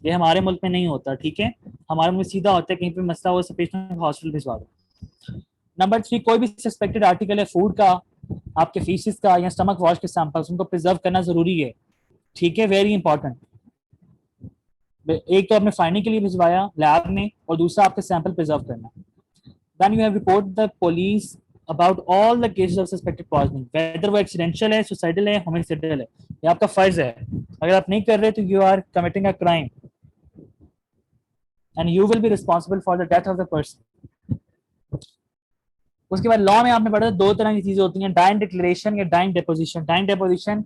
Speaker 1: ये हमारे मुल्क में नहीं होता, ठीक है, हमारे मुल्क सीधा होता है कहीं पे मसला हो पेशेंट हॉस्पिटल भिजवा दो। नंबर 3, कोई भी सस्पेक्टेड आर्टिकल है फूड का, आपके फीसिस का या स्टमक वॉश के सैंपल्स, उनको प्रिजर्व करना जरूरी है, ठीक है, वेरी इंपॉर्टेंट। एक तो आपने फाइंडिंग के लिए भिजवाया लैब में, और दूसरा आपके सैंपल प्रिजर्व करना। Then you have report the police about all the cases of suspected poisoning, whether वो एक्सीडेंशियल है, सुसाइडल है, होमिसाइडल है, ये आपका फर्ज है। अगर आप नहीं कर रहे तो you are committing a crime and you will be responsible for the death of the person. उसके बाद लॉ में आपने पढ़ा दो तरह की चीजें होती हैं, डाइंग डिक्लेरेशन या डाइंग डेपोजिशन। डाइंग डेपोजिशन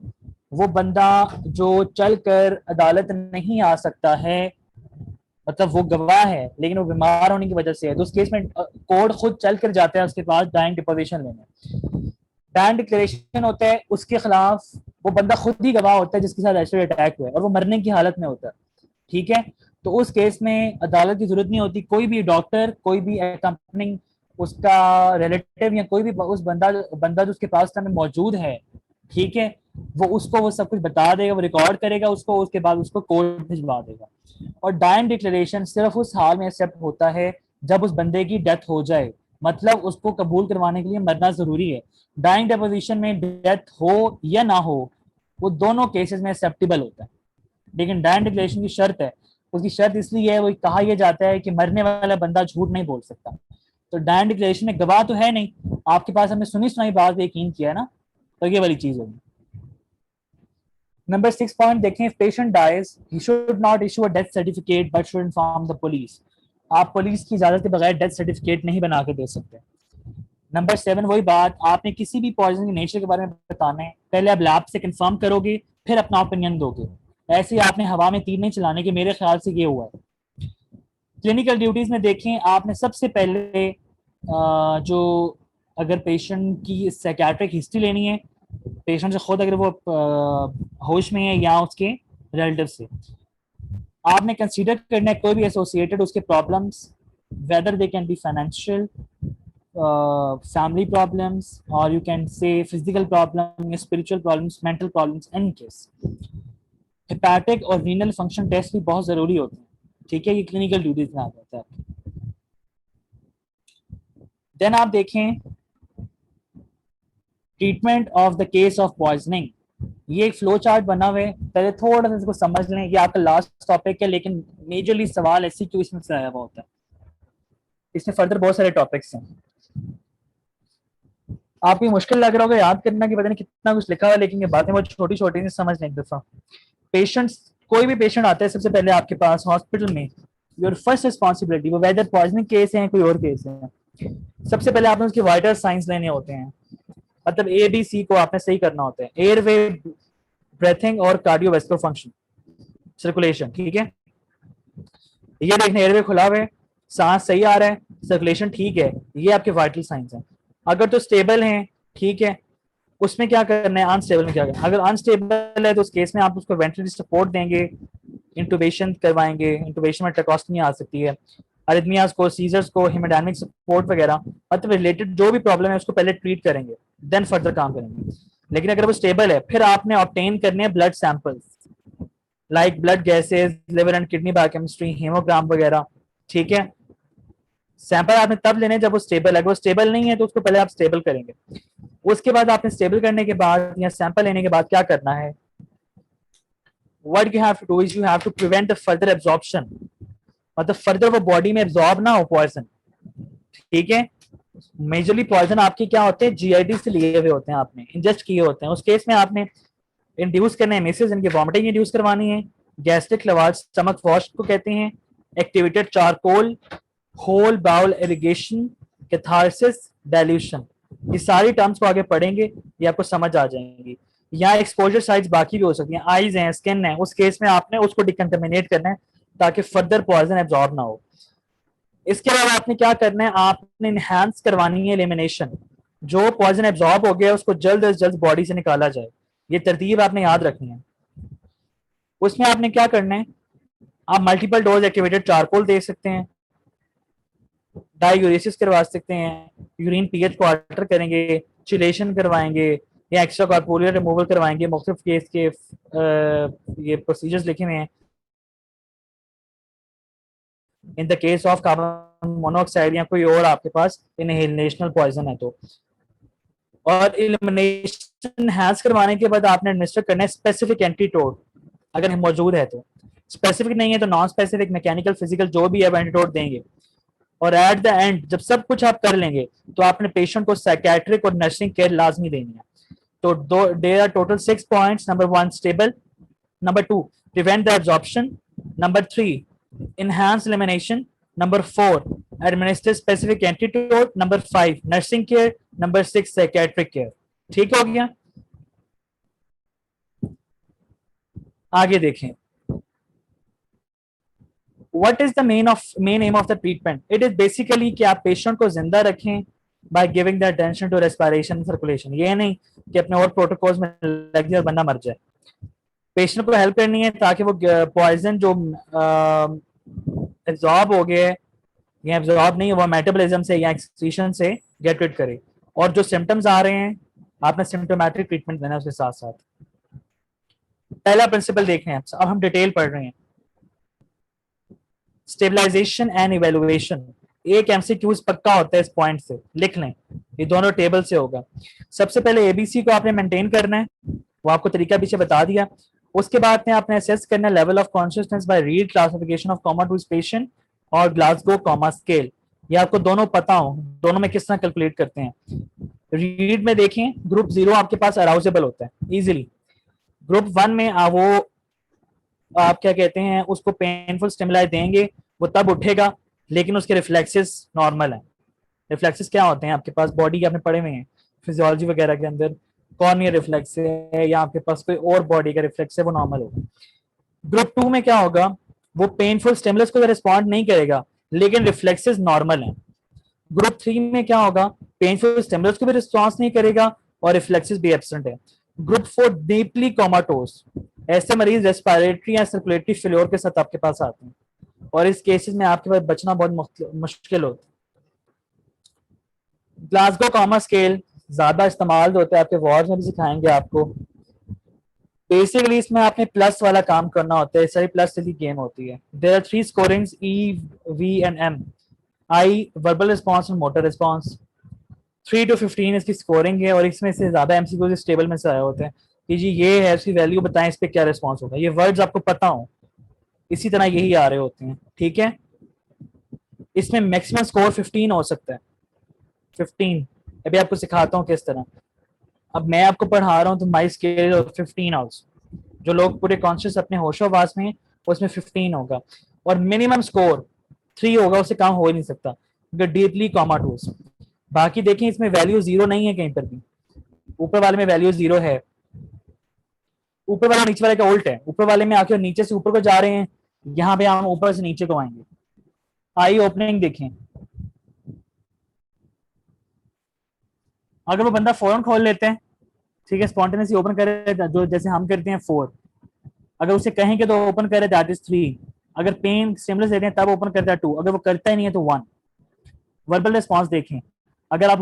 Speaker 1: वो बंदा जो चल कर अदालत नहीं आ सकता है, मतलब वो गवाह है लेकिन वो बीमार होने की वजह से है, तो उस केस में कोर्ट खुद चल कर जाता है उसके पास डाइंग डिपोजिशन लेने। डाइंग डिक्लेरेशन होता है उसके खिलाफ वो बंदा खुद ही गवाह होता है जिसके साथ एसिड अटैक हुआ है और वो मरने की हालत में होता है, ठीक है, तो उस केस में अदालत की जरूरत नहीं होती, कोई भी डॉक्टर, कोई भी अकम्पनिंग उसका रिलेटिव या कोई भी उस बंदा जो उसके पास में मौजूद है, ठीक है, वो सब कुछ बता देगा, वो रिकॉर्ड करेगा उसको, उसके बाद उसको कोर्ट भिजवा देगा। और डाइंग डिक्लेरेशन सिर्फ उस हाल में एक्सेप्ट होता है जब उस बंदे की डेथ हो जाए, मतलब उसको कबूल करवाने के लिए मरना जरूरी है। डाइंग डेपोजिशन में डेथ हो या ना हो वो दोनों केसेस में एक्सेप्टेबल होता है, लेकिन डाइंग डिक्लेरेशन की शर्त है, उसकी शर्त इसलिए है, वो कहा यह जाता है कि मरने वाला बंदा झूठ नहीं बोल सकता। तो डाइंग डिक्लेरेशन में गवाह तो है नहीं, आपके पास हमने सुनी सुनाई बात यकीन किया है ना, तो ये वाली चीज होगी। नंबर 6 पॉइंट देखें, patient dies he should not issue a death certificate but should inform the police. आप पुलिस की इजाजत के बगैर डेथ सर्टिफिकेट नहीं बना के दे सकते। नंबर 7 वही बात, आपने किसी भी पॉइजन के नेचर के बारे में बताना है, पहले आप लैब से कंफर्म करोगे फिर अपना ओपिनियन दोगे, ऐसे ही आपने हवा में तीर नहीं चलाने के, मेरे ख्याल से ये हुआ है। क्लिनिकल ड्यूटीज में देखें, आपने सबसे पहले जो अगर पेशेंट की साइकियाट्रिक हिस्ट्री लेनी है, पेशेंट से खुद अगर वो होश में है या उसके रिलेटिव से, आपने कंसीडर करना है कोई भी एसोसिएटेड उसके problems, whether they can be financial, family problems, or you can say physical problem, spiritual problems, mental problems, any case। Hepatic और रीनल फंक्शन टेस्ट भी बहुत जरूरी होते हैं, ठीक है, ये क्लिनिकल ड्यूटीज में आ जाता है। देन आप देखें treatment of the case of poisoning, ये एक फ्लो चार्ट बना हुआ है, पहले थोड़ा सा इसको समझ लें, ये आपका लास्ट टॉपिक है लेकिन मेजरली सवाल ऐसी क्यों इसमें से आया हुआ होता है, इसमें फर्दर बहुत सारे टॉपिक्स हैं, आपको मुश्किल लग रहा होगा याद करना कि पता नहीं कितना कुछ लिखा हुआ है, लेकिन ये बातें बहुत छोटी छोटी समझ लें एक दफा। पेशेंट्स, कोई भी पेशेंट आता है सबसे पहले आपके पास हॉस्पिटल में, योर फर्स्ट रिस्पॉन्सिबिलिटी, वो वेदर पॉइजनिंग केस है कोई और केस है, सबसे पहले आपने उसके वाइटल साइंस लेने होते हैं, मतलब ABC को आपने सही करना होता है, एयरवे, ब्रेथिंग और कार्डियोवैस्कुलर फंक्शन, सर्कुलेशन, ठीक है, ये देखने एयरवे खुला हुआ है, सांस सही आ रहा है, सर्कुलेशन ठीक है, ये आपके वाइटल साइंस हैं। अगर तो स्टेबल हैं, ठीक है, उसमें क्या करना है, अनस्टेबल में क्या करना है, अगर अनस्टेबल है तो उस केस में आप उसको वेंटिलेटर सपोर्ट देंगे, इंटुबेशन करवाएंगे, इंटुबेशन में ट्रैकोस्टमी आ सकती है, अरिथमियाज को, सीजर्स को, हेमोडायनामिक सपोर्ट वगैरह, मतलब रिलेटेड जो भी प्रॉब्लम है उसको पहले ट्रीट करेंगे, देन फर्दर काम करेंगे। लेकिन अगर वो स्टेबल है फिर आपने ऑब्टेन करने हैं blood samples, like blood gases, liver and kidney biochemistry, haemogram वगैरह, ठीक है, सैंपल आपने तब लेने जब वो स्टेबल है, अगर वो स्टेबल नहीं है तो उसको पहले आप स्टेबल करेंगे, उसके बाद आपने स्टेबल करने के बाद या सैंपल लेने के बाद क्या करना है, what you have to do is you have to prevent the further absorption, मतलब फर्दर वो बॉडी में एब्जॉर्ब ना हो पॉइजन, ठीक है, मेजरली पॉइजन आपके क्या होते हैं, GID से लिए हुए होते हैं, आपने इंजेस्ट किए होते हैं, उस केस में आपने इंड्यूस करना है मिसेज, इनकी वॉमिटिंग इंड्यूस करवानी है, गैस्ट्रिक लवाज, स्टमक वॉश को कहते हैं, activated charcoal, whole bowel irrigation, catharsis, dilution, ये सारी टर्म्स को आगे पढ़ेंगे, ये आपको समझ आ जाएंगी। यहाँ एक्सपोजर साइट्स बाकी भी हो सकती हैं, आईज हैं, स्किन है, उस केस में आपने उसको डिकंटामिनेट करना है ताकि फर्दर पॉइजन एब्जॉर्ब ना हो। इसके अलावा आपने क्या करना है, आपने इनहेंस करवानी है एलिमिनेशन, जो पॉइजन एब्जॉर्ब हो गया उसको जल्द से जल्द बॉडी से निकाला जाए। ये तरतीब आपने याद रखनी है। उसमें आपने क्या करना है, आप मल्टीपल डोज एक्टिवेटेड चारकोल दे सकते हैं, डायूरेसिस करवा सकते हैं, यूरिन पीएच को अल्टर करेंगे, चिलेशन करवाएंगे या एक्स्ट्रा कॉर्पोरियल रिमूवल करवाएंगे। मुख्तलिफ केस के ये प्रोसीजर्स लिखे हुए हैं। In the case of carbon monoxide या कोई और आपके पास इनहेलेशनल पॉइजन है तो। और एलिमिनेशन हैज करवाने के बाद आपने एडमिनिस्टर करना है स्पेसिफिक एंटीडोट, अगर मौजूद है तो। स्पेसिफिक नहीं है तो नॉन स्पेसिफिक, मैकेनिकल, फिजिकल जो भी है एंटीडोट देंगे। और एट द एंड जब सब कुछ आप कर लेंगे तो आपने पेशेंट को साइकेट्रिक और नर्सिंग केयर लाजमी देनी है। तो there are total 6 points. Number 1 stable, number 2 prevent the absorption, number 3 enhance elimination, number 4 administer specific antidote, number 5 nursing care, number 6 psychiatric care। ठीक हो गया। आगे देखें, what is the main aim of the treatment? It is basically कि आप पेशेंट को जिंदा रखें by giving the attention to respiration and circulation। ये नहीं कि अपने और प्रोटोकॉल्स में लग जाए और बंदा मर जाए। पेशेंट को हेल्प करनी है ताकि वो पॉइजन जो एब्जॉर्ब हो गया है या एब्जॉर्ब नहीं हुआ मेटाबॉलिज्म से या एक्सक्रीशन से गेट रिड करे। और जो सिम्टम्स आ रहे हैं आपने सिम्टोमेटिक ट्रीटमेंट देना है उसके साथ साथ। पहला प्रिंसिपल देख रहे हैं, अब हम डिटेल पढ़ रहे हैं। स्टेबलाइजेशन एंड इवेलुएशन, एक एमसीक्यूज पक्का होता है इस पॉइंट से, लिख लें, ये दोनों टेबल से होगा। सबसे पहले एबीसी को आपने मेंटेन करना है, वो आपको तरीका पीछे बता दिया। उसके बाद में आपने असेस करना level of consciousness by Reed classification of coma to patient और ग्लासगो कॉमा स्केल। ये आपको दोनों पता हो, दोनों में किस तरह कैलकुलेट करते हैं। रीड में देखें, ग्रुप 0 आपके पास अराउजेबल होता है इजीली। ग्रुप 1 में वो आप क्या कहते हैं, उसको पेनफुल स्टिमुलाई देंगे, वो तब उठेगा, लेकिन उसके रिफ्लेक्सेस नॉर्मल है। रिफ्लेक्सेस क्या होते हैं आपके पास, बॉडी के आपने पढ़े हुए हैं फिजियोलॉजी वगैरह के अंदर, कॉर्नियल रिफ्लेक्स है या आपके पास कोई और बॉडी का रिफ्लेक्स है, वो नॉर्मल होगा। ग्रुप 2 में क्या होगा, वो पेनफुल स्टिमुलस को रिस्पॉन्ड नहीं करेगा लेकिन रिफ्लेक्सेस नॉर्मल हैं। ग्रुप 3 में क्या होगा, पेनफुल स्टिमुलस को भी रिस्पॉन्स नहीं करेगा और रिफ्लेक्सेस भी एब्सेंट है। ग्रुप 4 डीपली कोमाटोस, ऐसे मरीज रेस्पिरेटरी या सर्कुलेटरी फेल्योर के साथ आपके पास आते हैं और इस केसेस में आपके पास बचना बहुत मुश्किल होता है। ग्लासगो कॉमा स्केल ज्यादा इस्तेमाल होता है, आपके वार्ड में भी सिखाएंगे आपको। बेसिकली इसमें आपने प्लस वाला काम करना होता है, सारी प्लस वाली गेम होती है। There are 3 scorings, E, V and M. Eye verbal response और मोटर रिस्पॉन्स। 3 to 15 इसकी स्कोरिंग है और इसमें से ज्यादा एमसीक्यू इस टेबल में से आए होते हैं कि जी ये है, इसकी वैल्यू बताएं, इस पे क्या रिस्पॉन्स होगा। ये वर्ड्स आपको पता हो, इसी तरह यही आ रहे होते हैं, ठीक है। इसमें मैक्सिमम स्कोर 15 हो सकता है, 15। अभी आपको सिखाता हूँ किस तरह। अब मैं आपको पढ़ा रहा हूँ तो माई स्केल 15 आल्सो। जो लोग पूरे कॉन्शियस अपने होशो आवाज में उसमें 15 होगा और मिनिमम स्कोर 3 होगा, उससे कम हो ही नहीं सकता, डीपली कॉमाटोस। बाकी देखें इसमें वैल्यू 0 नहीं है कहीं पर भी, ऊपर वाले में वैल्यू 0 है, ऊपर वाला नीचे वाले का उल्ट है। ऊपर वाले में आके नीचे से ऊपर को जा रहे हैं, यहाँ पे हम ऊपर से नीचे को आएंगे। आई ओपनिंग देखें, अगर वो बंदा फौरन खोल लेते हैं, ठीक है, स्पॉन्टेनियसली ओपन करे जो जैसे हम करते हैं 4, अगर उसे कहेंगे तो ओपन करे दैट इज 3, अगर पेन स्टिमुलस देते हैं तब ओपन करता है 2, अगर वो करता ही नहीं है तो 1। वर्बल रिस्पॉन्स देखें, अगर आप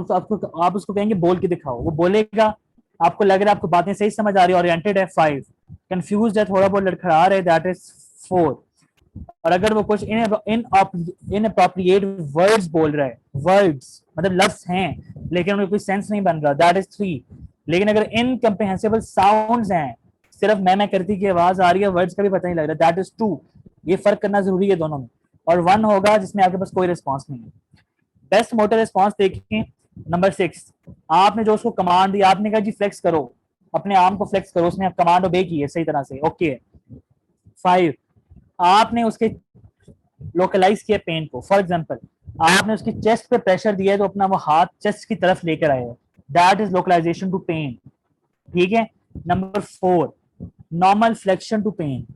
Speaker 1: उसको कहेंगे बोल के दिखाओ, वो बोलेगा, आपको लग रहा है आपको बातें सही समझ आ रही है, ओरिएंटेड है 5, कंफ्यूज है, थोड़ा बहुत लड़खड़ा रहा है दैट इज 4। और अगर वो कुछ इनअप्रोप्रिएट वर्ड्स बोल रहा है, वर्ड्स मतलब लफ्ज हैं लेकिन उनका कोई सेंस नहीं बन रहा, दैट इज 3। लेकिन अगर इनकम्प्रिहेंसिबल साउंड्स हैं, सिर्फ मैं करती की आवाज आ रही है, वर्ड्स का भी पता नहीं लग रहा, दैट इज 2। ये फर्क करना जरूरी है दोनों में। और 1 होगा जिसमें आपके पास कोई रिस्पॉन्स नहीं है। बेस्ट मोटर रिस्पॉन्स देखें, नंबर 6, आपने जो उसको कमांड दी, आपने कहा जी फ्लेक्स करो, अपने आर्म को फ्लेक्स करो, उसने कमांड ओबे की है सही तरह से, ओके। 5, आपने उसके लोकलाइज किया पेन को, फॉर एग्जांपल आपने उसकी चेस्ट पे प्रेशर दिया है तो अपना वो हाथ चेस्ट की तरफ लेकर आए, that is localization to pain, ठीक है। Number 4, normal flexion to pain,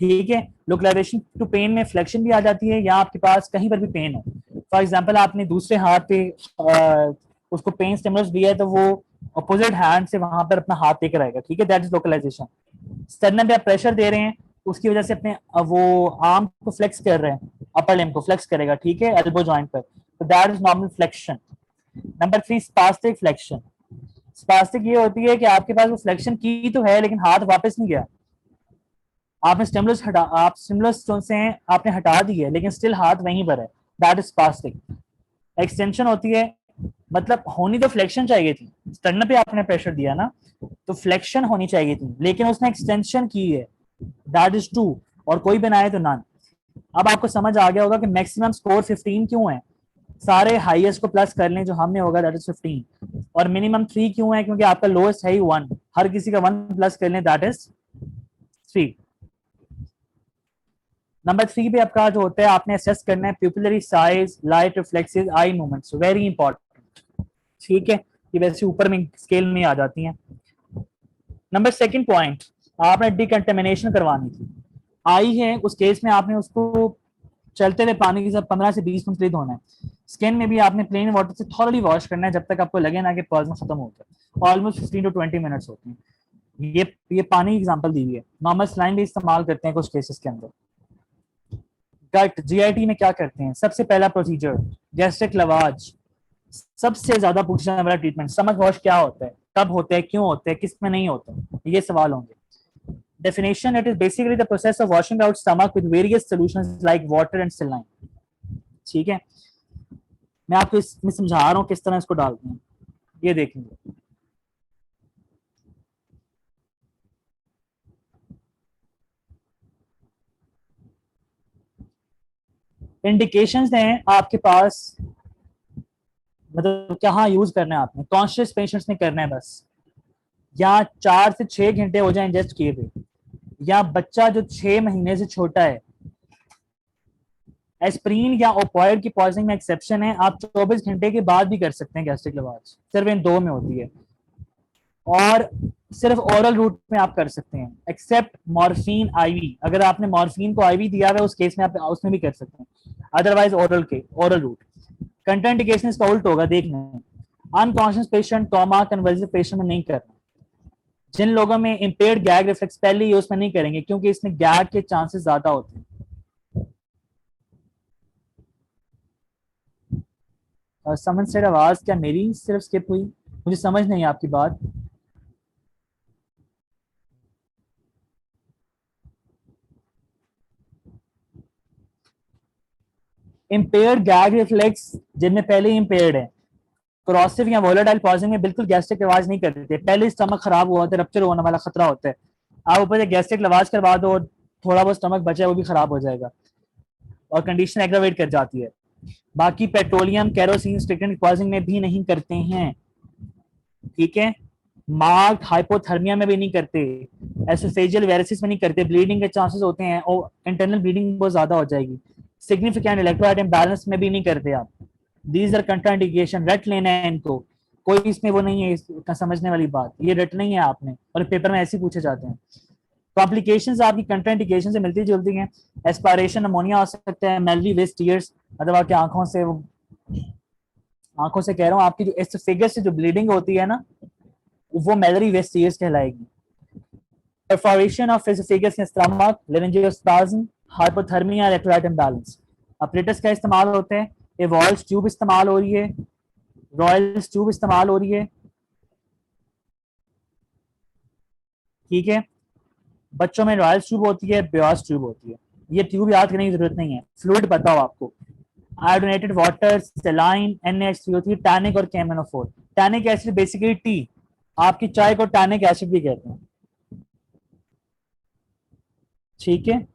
Speaker 1: ठीक है। लोकलाइजेशन टू पेन में फ्लेक्शन भी आ जाती है, या आपके पास कहीं पर भी पेन हो, फॉर एग्जाम्पल आपने दूसरे हाथ पे उसको पेन स्टिमुलस दिया है, तो वो अपोजिट हैंड से वहां पर अपना हाथ लेकर आएगा, ठीक है, दैट इज लोकलाइजेशन। स्टर्नम पे आप प्रेशर दे रहे हैं, उसकी वजह से अपने वो आर्म को फ्लेक्स कर रहे हैं, अपर लिम्ब को फ्लेक्स करेगा, ठीक है, एल्बो जॉइंट पर, तो that is normal flexion. Number 3, spastic flexion. Spastic ये होती है कि आपके पास वो फ्लेक्शन की तो है लेकिन हाथ वापस नहीं गया, आपने स्टिमुलस हटा, आप स्टिमुलस जो से हैं आपने हटा दी है लेकिन स्टिल हाथ वहीं पर है, दैट इज स्पास्टिक। एक्सटेंशन होती है, मतलब होनी तो फ्लेक्शन चाहिए थी, स्टर्नम पे आपने प्रेशर दिया ना, तो फ्लेक्शन होनी चाहिए थी लेकिन उसने एक्सटेंशन की है, दैट इज 2, और कोई बनाए तो नन। अब आपको समझ आ गया होगा कि मैक्सिमम स्कोर 15 क्यों है, सारे हाईएस्ट को प्लस कर लें जो हमने होगा, दैट इज 15, और मिनिमम 3 क्यों है, क्योंकि आपका लोएस्ट है ही 1, हर किसी का 1 प्लस कर लें, दैट इज 3। नंबर 3 पे आपका जो होता है, आपने असेस करना है pupillary size, light reflexes, eye movements, very important, ठीक है, ये वैसे ऊपर में स्केल में आ जाती हैं। नंबर सेकंड पॉइंट, आपने डिकंटेमिनेशन करवानी थी, आई है उस केस में आपने उसको चलते हुए पानी के साथ 15 से 20 मिनट धोना है। स्किन में भी आपने प्लेन वाटर से थॉरली वॉश करना है जब तक आपको लगे ना कि पॉइजन खत्म हो गया, ऑलमोस्ट 15 टू 20 मिनट्स होते हैं। ये पानी एग्जांपल दी हुई है, नॉर्मल स्लाइन भी इस्तेमाल करते हैं कुछ केसेस के अंदर। गट जीआईटी में क्या करते हैं, सबसे पहला प्रोसीजर गैस्ट्रिक लवाज, सबसे ज्यादा पूछा जाने वाला ट्रीटमेंट, स्टमक वॉश क्या होता है, कब होता है, क्यों होता है, किस में नहीं होता है, ये सवाल होंगे। Definition: it is basically the process of washing out stomach with various solutions like water and saline। ठीक है, मैं आपको इसमें समझा रहा हूँ किस तरह इसको डालते हैं, ये देखेंगे। इंडिकेशंस हैं आपके पास, मतलब क्या यूज करना है आपने, कॉन्शियस पेशेंट्स ने करना है बस, या 4 से 6 घंटे हो जाए इंजेस्ट किए हुए, या बच्चा जो 6 महीने से छोटा है। एस्प्रीन या ओपॉइड की पॉइजनिंग में एक्सेप्शन है, आप 24 घंटे के बाद भी कर सकते हैं गैस्ट्रिक लवाज, सिर्फ इन 2 में होती है, और सिर्फ ओरल रूट में आप कर सकते हैं, एक्सेप्ट मॉर्फिन आईवी, अगर आपने मॉर्फिन को आईवी दिया हुआ है उस केस में आप उसमें भी कर सकते हैं, अदरवाइज ओरल रूट। कंट्राइंडिकेशन इसका उल्ट होगा, देखना, unconscious patient, comma convulsive patient में नहीं करना, जिन लोगों में इम्पेयर्ड गैग रिफ्लेक्स पहले ही उसमें नहीं करेंगे क्योंकि इसमें गैग के चांसेस ज्यादा होते हैं। समन सेड आवाज क्या मेरी सिर्फ स्किप हुई, मुझे समझ नहीं आपकी बात। इम्पेयर्ड गैग रिफ्लेक्स जिनमें पहले ही इम्पेयर्ड है, क्रोसिव या वोलेटाइल पॉइजनिंग में बिल्कुल गैस्ट्रिक आवाज नहीं करते, पहले स्टमक खराब हुआ होता है, रप्चर होने वाला खतरा होता है, आप ऊपर से गैस्ट्रिक लवाज करवा दो, थोड़ा बहुत स्टमक बचा है वो भी खराब हो जाएगा और कंडीशन एग्रावेट कर जाती है। बाकी पेट्रोलियम, केरोसिन, स्टिकन पॉइजनिंग में भी नहीं करते हैं, ठीक है, मार्क्ड हाइपोथर्मिया में भी नहीं करते, एसोफेजियल वेरिसिस में नहीं करते, ब्लीडिंग के चांसेस होते हैं और इंटरनल ब्लीडिंग बहुत ज्यादा हो जाएगी, सिग्निफिकेंट इलेक्ट्रोलाइट इम्बैलेंस में भी नहीं करते आप, दीज आर कंट्राइंडिकेशन, रट लेना है इनको, कोई इसमें वो नहीं है इसका समझने वाली बात, ये रट नहीं है आपने, और पेपर में ऐसे पूछे जाते हैं। कॉम्प्लिकेशंस आपकी कंट्राइंडिकेशन से मिलती जुलती हैं, एस्पायरेशन अमोनिया हो सकता है, मेलरी वेस्ट टीयर्स, मतलब आपकी आंखों से, आंखों से कह रहा हूँ, आपकी जो एसोफेगस से जो ब्लीडिंग होती है ना, वो मेलरी वेस्ट टीयर्स कहलाएगी। Perforation of oesophagus in stomach, laryngospasm, hypothermia, electrolyte imbalance, apparatus का इस्तेमाल होते हैं, एवॉल्व ट्यूब इस्तेमाल हो रही है, रॉयल ट्यूब इस्तेमाल हो रही है, ठीक है, बच्चों में रॉयल ट्यूब होती है, ब्योस ट्यूब होती है, ये ट्यूब याद करने की जरूरत नहीं है, फ्लूइड बताओ आपको, आयोडोनेटेड वाटर, सेलाइन, NH3O3, टैनिक और कैमेनोफोर। टैनिक एसिड बेसिकली टी, आपकी चाय को टैनिक एसिड भी कहते हैं, ठीक है।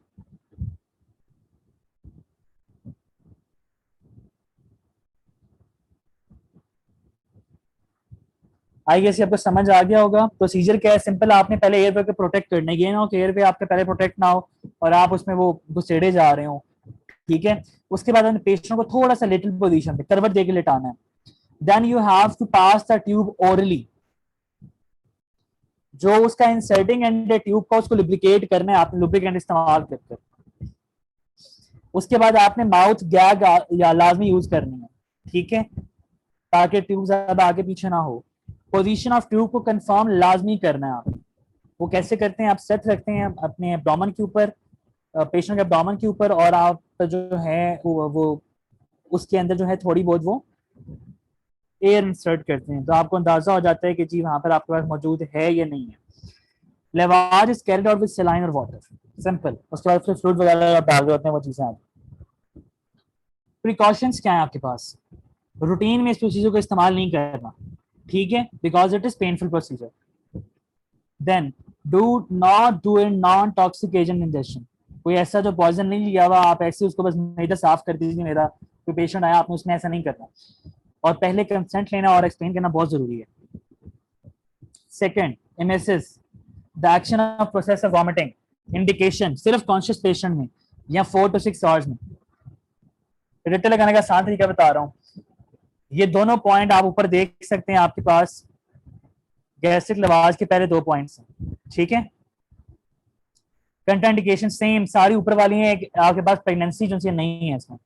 Speaker 1: आई गेस आपको समझ आ गया होगा। प्रोसीजर क्या है, सिंपल, आपने पहले एयरवे को प्रोटेक्ट करना है, ये ना हो कि एयरवे आपके पहले प्रोटेक्ट ना हो और आप उसमें वो घुसेड़े जा रहे हो, ठीक है। उसके बाद अपने पेशेंट को थोड़ा सा लिटिल पोजीशन पे करवट देके लेटाना है, then you have to pass the tube orally, जो उसका इंसर्टिंग एंड ट्यूब का उसको लुब्रिकेट करना है, आपने लुब्रिकेंट इस्तेमाल करके। उसके बाद आपने माउथ गैग या लाजमी यूज करनी है, ठीक है, ताकि ट्यूब ज्यादा आगे पीछे ना हो। पोजीशन ऑफ ट्यूब को कंफर्म लाजमी करना है आप। वो कैसे करते हैं, आप सेट रखते हैं अपने एब्डोमेन के ऊपर, पेशेंट के एब्डोमेन के ऊपर, और आप जो है वो उसके अंदर जो है थोड़ी बहुत वो एयर इंसर्ट करते हैं, तो आपको अंदाजा हो जाता है कि जी वहां पर आपके पास मौजूद है या नहीं है। Lavage is carried out with saline और वाटर, सिंपल। उसके बाद फिर फ्लूइड वगैरह आप डाल रहे होते हैं वो चीजें। आप प्रिकॉशंस क्या है आपके पास, रूटीन में इस प्रोसीजर को इस्तेमाल नहीं करना, ठीक है, because it is painful procedure. Then do not do in non toxic agent injection. कोई ऐसा जो पॉइजन नहीं लिया हुआ, आप ऐसे उसको बस मेरा साफ कर दीजिए, मेरा कोई पेशेंट आया, आपने उसमें ऐसा नहीं करना। और पहले कंसेंट लेना और एक्सप्लेन करना बहुत जरूरी है। Second, MSS, the action of process of vomiting, indication सिर्फ कॉन्शियस पेशेंट में या 4 to 6 आवर्स में। रिटे लगाने का आसान तरीका बता रहा हूँ, ये दोनों पॉइंट आप ऊपर देख सकते हैं, आपके पास गैस्ट्रिक लवाज के पहले 2 पॉइंट्स हैं, ठीक है। कंट्राइंडिकेशन सेम सारी ऊपर वाली है, आपके पास प्रेगनेंसी जो नहीं है इसमें।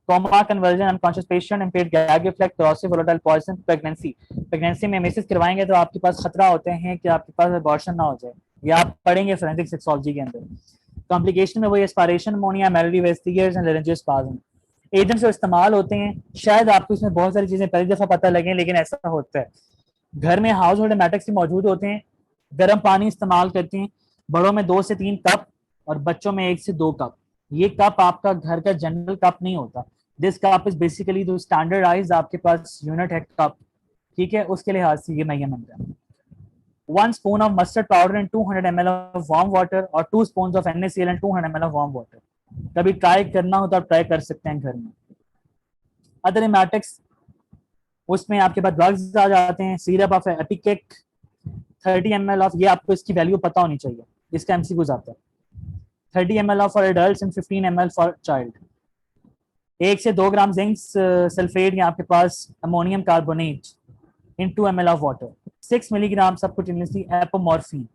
Speaker 1: Coma, conversion, unconscious patient, impaired gag reflex, corrosive volatile poison, pregnancy. Pregnancy में मेसेज करवाएंगे तो आपके पास खतरा होते हैं कि आपके पास अबॉर्शन ना हो जाए, या आप पढ़ेंगे फोरेंसिक सेक्सोलॉजी के अंदर। कॉम्प्लिकेशन में वही एस्पायरेशन, अमोनिया, मेलोडी वेस्टिगेट्स एंड लेरिंजियोस्पाज्म। एजेंट्स जो इस्तेमाल होते हैं, शायद आपको इसमें बहुत सारी चीजें पहली दफा पता लगे, लेकिन ऐसा होता है। घर में हाउस होल्ड एमेटिक्स मौजूद होते हैं, गर्म पानी इस्तेमाल करते हैं, बड़ों में 2 से 3 कप और बच्चों में 1 से 2 कप। ये कप आपका घर का जनरल कप नहीं होता, दिस कप इज बेसिकली जो स्टैंडर्डाइज आपके पास यूनिट है कप, ठीक है, उसके लिहाज से ये मेजरमेंट है। 1 spoon of mustard powder and 200 ml of warm water और 2 spoons of NaCl and 200 ml of warm water। कभी ट्राई करना हो तो आप ट्राई कर सकते हैं घर में। अदर एमेटिक्स, उसमें आपके पास ड्रग्स आ जाते हैं, सिरप ऑफ एपिकेक 30 ml ऑफ, ये आपको इसकी वैल्यू पता होनी चाहिए, इसका एमसीक्यूज आता है। 30 ml of for adults and 15 ml for child. 1 से 2 ग्राम जिंक सल्फेट या आपके पास ammonium carbonate in 2 ml of water. 6 milligram subcutaneously apomorphine.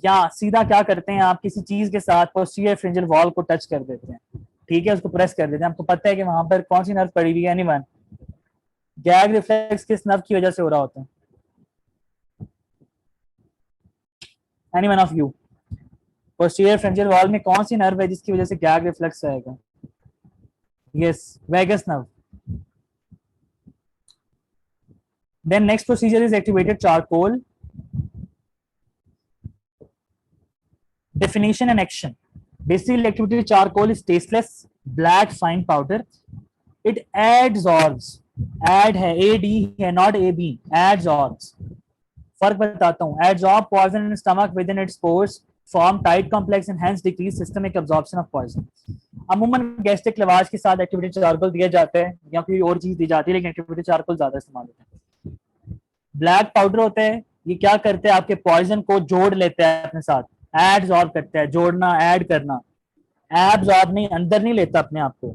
Speaker 1: या सीधा क्या करते हैं, आप किसी चीज के साथ पोस्टीरियर फ्रिंजल वॉल को टच कर देते हैं, ठीक है, उसको प्रेस कर देते हैं, आपको पता है कि वहां पर कौन सी नर्व पड़ी हुई है। एनीवन, गैग रिफ्लेक्स किस नर्व की वजह से हो रहा होता है, anyone of you, posterior pharyngeal wall में कौन सी नर्व है जिसकी वजह से गैग रिफ्लेक्स आएगा? Yes, vagus nerve. Then next procedure is activated charcoal. Definition and action. Basically, activity charcoal is tasteless, black fine powder. It adsorbs. Add है, AD है, not AB. Adsorbs. फर्क बताता हूँ। Adsorb poison in stomach within its pores, form tight complex and hence decrease systemic absorption of poison. अमूमन गैस्ट्रिक लवाज के साथ एक्टिवेटेड चारकोल दिया जाता है या कोई और चीज दी जाती है, लेकिन एक्टिवेटेड चारकोल ज्यादा इस्तेमाल होता है। ब्लैक पाउडर होता है, ये क्या करते हैं, आपके पॉइजन को जोड़ लेते हैं अपने साथ, एब्सॉर्ब करता है, जोड़ना, ऐड करना, एब्सॉर्ब नहीं, अंदर नहीं लेता अपने आप को,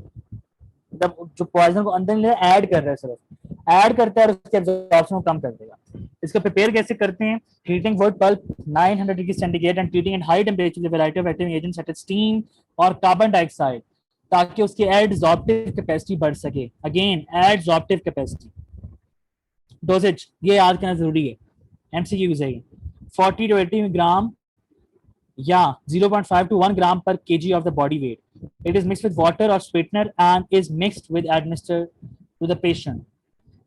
Speaker 1: मतलब जो पॉइजन को अंदर नहीं लेता, ऐड कर रहा है, सिर्फ ऐड करता है और उसके एब्जॉर्प्शन को कम कर देगा। इसको प्रिपेयर कैसे करते हैं, heating wood pulp 900 degree centigrade and treating at high temperature with variety of active agents such as steam और कार्बन डाइऑक्साइड, ताकि उसकी एडसॉर्प्टिव कैपेसिटी बढ़ सके। Again, एडसॉर्प्टिव capacity. डोजेज ये याद करना जरूरी है, एमसीक्यू है, 40 to 80 ग्राम या 0.5 to 1 gram per kg of the body weight. It is mixed with water or sweetener and is mixed with administered to the patient.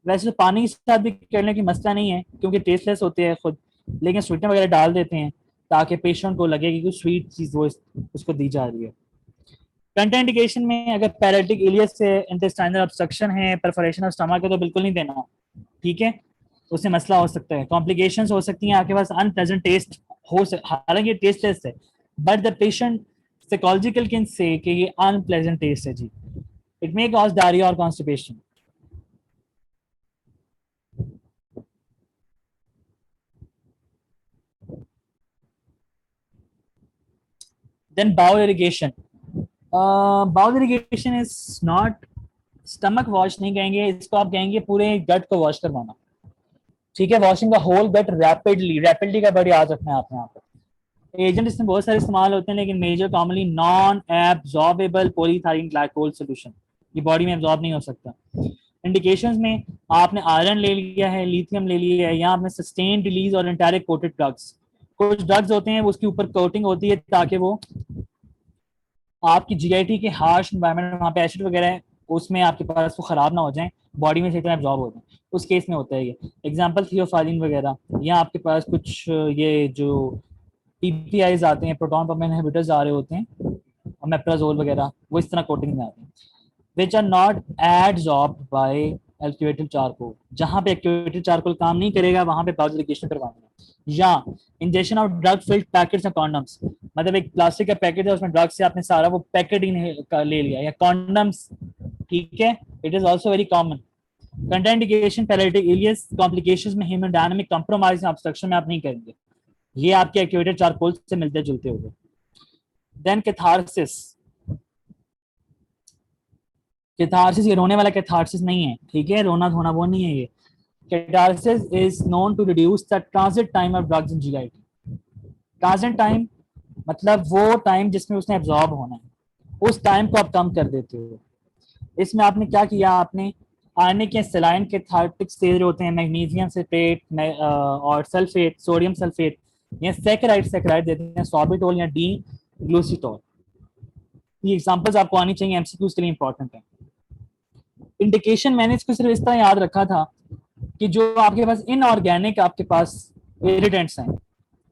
Speaker 1: वैसे तो पानी के साथ भी करने की मसला नहीं है क्योंकि टेस्टलेस होते हैं खुद, लेकिन स्वीटनर वगैरह डाल देते हैं ताकि पेशेंट को लगे कि कुछ स्वीट चीज वो उसको दी जा रही है। कंट्राइंडिकेशन में अगर पैरालिटिक इलियस से इंटेस्टाइनल ऑब्स्ट्रक्शन है, परफोरेशन ऑफ स्टमक है, तो बिल्कुल नहीं देना, ठीक है, उससे मसला हो सकता है। कॉम्प्लिकेशंस हो सकती हैं, आपके पास अनप्लेजेंट टेस्ट हो हालांकि टेस्टलेस है, but the patient psychological can say कि ये अनप्लेजेंट टेस्ट है जी। इट मे कॉज डायरिया और constipation. Then bowel irrigation. Bowel irrigation is not, stomach wash नहीं कहेंगे इसको, आप कहेंगे पूरे गट को वॉश करवाना। ठीक है, washing the whole gut rapidly, rapidly का बड़ी याद रखना है आपने यहाँ पर। एजेंट इसमें बहुत सारे इस्तेमाल होते हैं, लेकिन major commonly non absorbable polyethylene glycol solution, ये बॉडी में एब्जॉर्ब नहीं हो सकता। इंडिकेशंस में आपने आयरन ले लिया है, लिथियम ले लिया है, या आपने सस्टेन रिलीज और एंटायरिक कोटेड ड्रग्स, कुछ ड्रग्स होते हैं उसके ऊपर कोटिंग होती है ताकि वो आपकी जीआईटी के हार्श एनवायरनमेंट, वहाँ पे एसिड वगैरह है, उसमें आपके पास वो खराब ना हो जाए, बॉडी में सही तरह एब्जॉर्ब हो जाए, उस केस में होता है ये। एग्जांपल थियोफाइलिन वगैरह, या आपके पास कुछ ये जो पीपीआईज आते हैं, प्रोटॉन पंप इनहिबिटर्स आ रहे होते हैं, और मेप्राजोल वगैरह, वो इस तरह कोटिंग में आते हैं, which are not adsorbed by activated charcoal. जहां पे एक्टिवेटेड चारकोल काम नहीं करेगा वहां पे पाउडर लिगेशन करवाना है। या injection of drug field packets और कॉन्डम्स, मतलब एक प्लास्टिक का पैकेट है उसमें ड्रग से आपने सारा वो पैकेट ही ले लिया, या कॉन्डम्स, ठीक है, it is also very common. Contraindication paralytic ileus complications में हेमोडायनामिक कंप्रोमाइज ऑब्स्ट्रक्शन में आप नहीं करेंगे, ये आपके एक्टिवेटेड चारकोल से मिलते जुलते हुए। देन कैथारसिस, कैथारसिस ये रोने वाला कैथारसिस नहीं है, ठीक है, रोना धोना वो नहीं है ये। Catharsis is known to reduce the transit time of drugs in GIT. Transit time मतलब वो टाइम जिसमें उसने एब्जॉर्ब होना है, उस टाइम को आप कम कर देते हो। इसमें आपने क्या किया, आपने आयनिक या सेलाइन कैथार्टिक्स दे रहे होते हैं, मैग्नीशियम सल्फेट और सल्फेट, सोडियम सल्फेट, या सेकेराइड देते हैं, सॉर्बिटोल या डी ग्लूसिटोल। ये एग्जांपल्स आपको आनी चाहिए, एमसीक्यूज के लिए इंपॉर्टेंट है। इंडिकेशन मैंने इसको सिर्फ इस तरह याद रखा था कि जो आपके पास इनऑर्गेनिक आपके पास इरिटेंट्स हैं,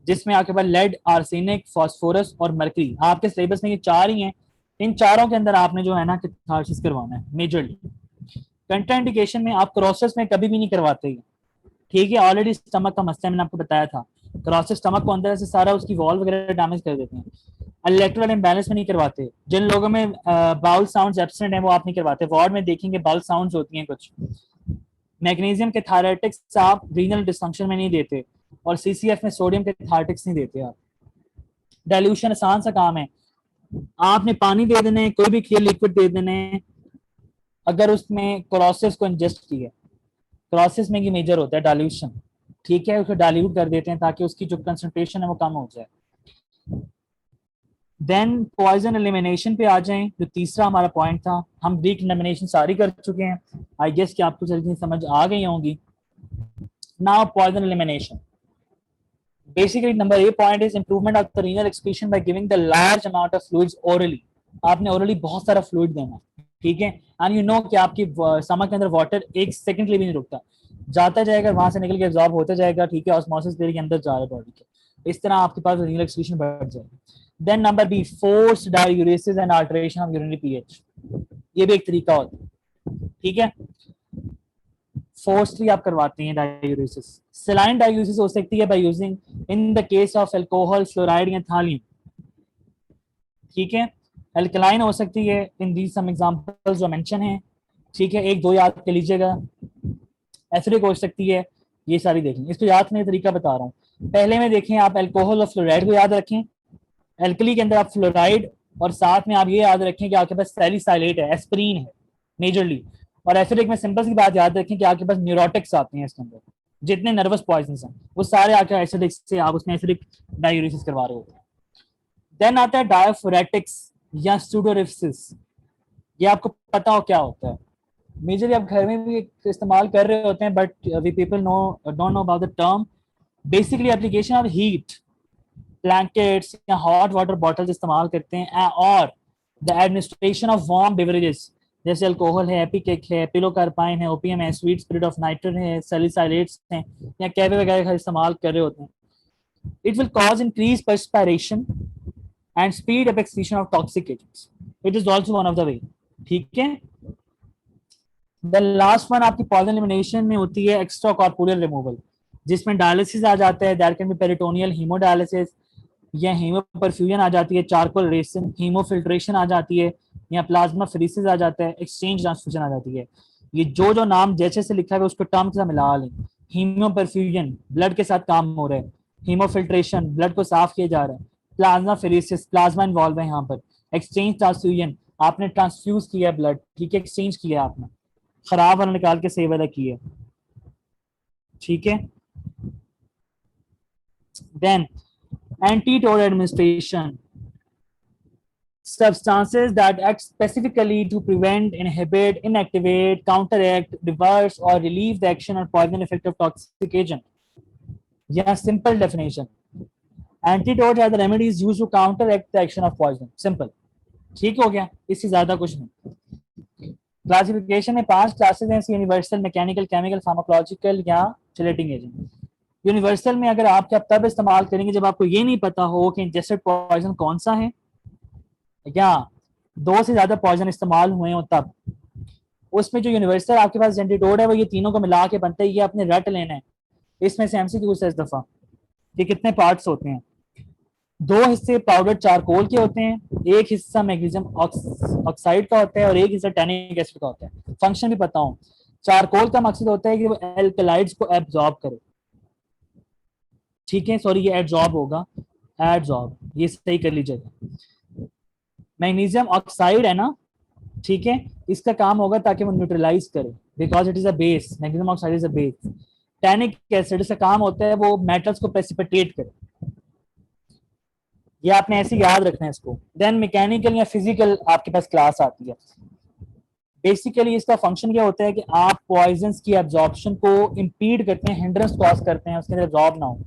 Speaker 1: जिसमें आपके पास लेड, आर्सेनिक, फास्फोरस और मर्करी, आपके सिलेबस में ये चार ही हैं, इन चारों के अंदर आपने जो है ना कैथारसिस करवाना है मेजरली। कंट्राइंडिकेशन में आप क्रॉसेस में कभी भी नहीं करवाते, ठीक है, ऑलरेडी स्टमक का मसला मैंने आपको बताया था, क्रॉसेस स्टमक को अंदर से सारा उसकी वॉल वगैरह डैमेज कर देते हैं। इलेक्ट्रल इम्बैलेंस में नहीं करवाते, जिन लोगों में बाउल साउंड्स एब्सेंट हैं वो आप नहीं करवाते, वार्ड में देखेंगे बाउल साउंड्स होती हैं कुछ। मैग्नीशियम के थायराइटिक्स आप रीनल डिसफंक्शन में नहीं देते, और सीसीएफ में सोडियम के थायराइटिक्स नहीं देते आप। डाइल्यूशन आसान सा काम है, आपने पानी दे देने, कोई भी क्लियर लिक्विड दे देने, अगर उसमें क्लोरोसिस को इंजेस्ट किया, क्लोरोसिस में की मेजर होता है डाइल्यूशन, ठीक है, उसको डाइल्यूट कर देते हैं ताकि उसकी जो कंसंट्रेशन है वो कम हो जाए। देन पॉइजन एलिमिनेशन पे आ जाएं, जो तीसरा हमारा पॉइंट था। हम डिकंटामिनेशन सारी कर चुके हैं, आई गेस कि आपको जल्दी समझ आ गई होंगी। Now poison elimination, basically number A point is improvement of the renal excretion by giving the large amount of fluids orally. आपने ओरली बहुत सारा फ्लूइड देना, ठीक है, एंड यू नो कि आपकी स्टमक के अंदर वाटर एक सेकंड के लिए भी नहीं रुकता, जाता जाएगा, वहां से निकल के एब्जॉर्ब होता जाएगा, ठीक है, ऑस्मोसिस के अंदर जा रहा है बॉडी के, इस तरह आपके पास रीनल एक्सक्रीशन बढ़ जाएगी। Then number B, forced diuresis and alteration of urinary pH, ये भी एक तरीका होता है, ठीक है, फोर्सली आप करवाते हैं डाययूरेसिस। सेलाइन डाययूरेसिस हो सकती है by using in the case of alcohol, fluoride या थालियम, ठीक है, अल्कलाइन हो सकती है इन दीज सम एग्जांपल्स जो मेंशन है, ठीक है, एक दो याद कर लीजिएगा। एसिडिक हो सकती है, ये सारी देखें, इसको याद करने का तरीका बता रहा हूँ। पहले में देखें आप अल्कोहल और फ्लोराइड को याद रखें, एल्कली के अंदर आप फ्लोराइड, और साथ में आप ये याद रखें कि आपके पास सैलिसाइलेट है, एस्पिरिन है मेजरली। और एसिडिक में सिंपल सी बात याद रखें कि आपके पास न्यूरोटिक्स आते हैं इसके अंदर, जितने नर्वस पॉइजन हैं वो सारे आके एसिडिक से आप उसमें एसिडिक डाययूरेसिस करवा रहे होते हैं। देन आता है डायोफोरेटिक्स या स्यूडोरिफसिस, ये आपको पता हो क्या होता है, मेजरली आप घर में भी इस्तेमाल कर रहे होते हैं, but we people no don't know about the term. Basically application of heat, blankets या हॉट वाटर बॉटल्स इस्तेमाल करते हैं, और the administration of warm beverages, जैसे अल्कोहल है, एपिकेक है, पिलोकार्पाइन है, ओपीएम है, स्वीट स्पिरिट ऑफ नाइट्रस है, सैलिसाइलेट्स हैं, या कैफे वगैरह का इस्तेमाल कर रहे होते हैं। It will cause increase perspiration and speed up excretion of toxic agents, it is also one of the way, ठीक है। द लास्ट वन आपकी पॉइजन एलिमिनेशन में होती है एक्स्ट्रा कॉर्पोरियल रिमूवल, जिसमें डायलिसिस आ जाता है, that can be peritoneal haemodialysis, या हीमोपरफ्यूजन आ जाती है, चारकोल रेसिन, हीमोफिल्ट्रेशन आ जाती है, या प्लाज्मा फेरिसिस आ जाता है, एक्सचेंज ट्रांसफ्यूजन आ जाती है। ये जो नाम जैसे से लिखा है उसको टर्म के साथ मिला लें। हीमोपरफ्यूजन ब्लड के साथ काम हो रहा है, हीमोफिल्ट्रेशन ब्लड को साफ किया जा रहा है, प्लाज्मा फेरिसिस प्लाज्मा इन्वॉल्व है यहाँ पर, एक्सचेंज ट्रांसफ्यूजन आपने ट्रांसफ्यूज किया ब्लड, ठीक है, एक्सचेंज किया आपने, खराब वाला निकाल के सही वाला किया, ठीक है। Then antidote administration, substances that act specifically to prevent, inhibit, inactivate, counteract, reverse, or relieve the action or poison effect of toxic agent. Yeah, simple definition. Antidote are the remedies used to counteract the action of poison. Simple. ठीक हो गया, इससे ज्यादा कुछ नहीं. क्लासिफिकेशन में 5 क्लासेस हैं: यूनिवर्सल, मैकेनिकल, केमिकल, फार्माकोलॉजिकल या चिलेटिंग एजेंट. यूनिवर्सल में अगर आप क्या तब इस्तेमाल करेंगे जब आपको ये नहीं पता हो कि इंजेस्टेड पॉइजन कौन सा है, या 2 से ज्यादा पॉइजन इस्तेमाल हुए हो तब. उसमें जो यूनिवर्सल आपके पास एंटीडोट है वो ये तीनों को मिला के बनता है. ये अपने रट लेना है. इसमें से एमसीक्यू से इस दफा ये कितने पार्ट्स होते हैं. 2 हिस्से पाउडर चारकोल के होते हैं, एक हिस्सा मैग्नीशियम ऑक्साइड का होता है और एक हिस्सा टैनिक एसिड का होता है. फंक्शन भी पता हो. चारकोल का मकसद होता है कि वो एल्कलाइड्स को एब्जॉर्ब करे. ठीक है, सॉरी ये एब्जॉर्ब होगा, एब्जॉर्ब, ये सही कर लीजिएगा. मैग्नीशियम ऑक्साइड है ना, ठीक है, इसका काम होगा ताकि वो न्यूट्रलाइज करे, because it is a base. Magnesium oxide is a base. Tannic acid का काम होता है वो मेटल्स को प्रेसिपिटेट करे. ये आपने ऐसे याद रखना है इसको. देन मैकेनिकल या फिजिकल आपके पास क्लास आती है. बेसिकली इसका फंक्शन क्या होता है कि आप पॉइजन्स की एब्जॉर्प्शन को इंपीड करते हैं, हिंड्रेंस कॉज करते हैं, उसके अंदर एब्जॉर्ब ना हो.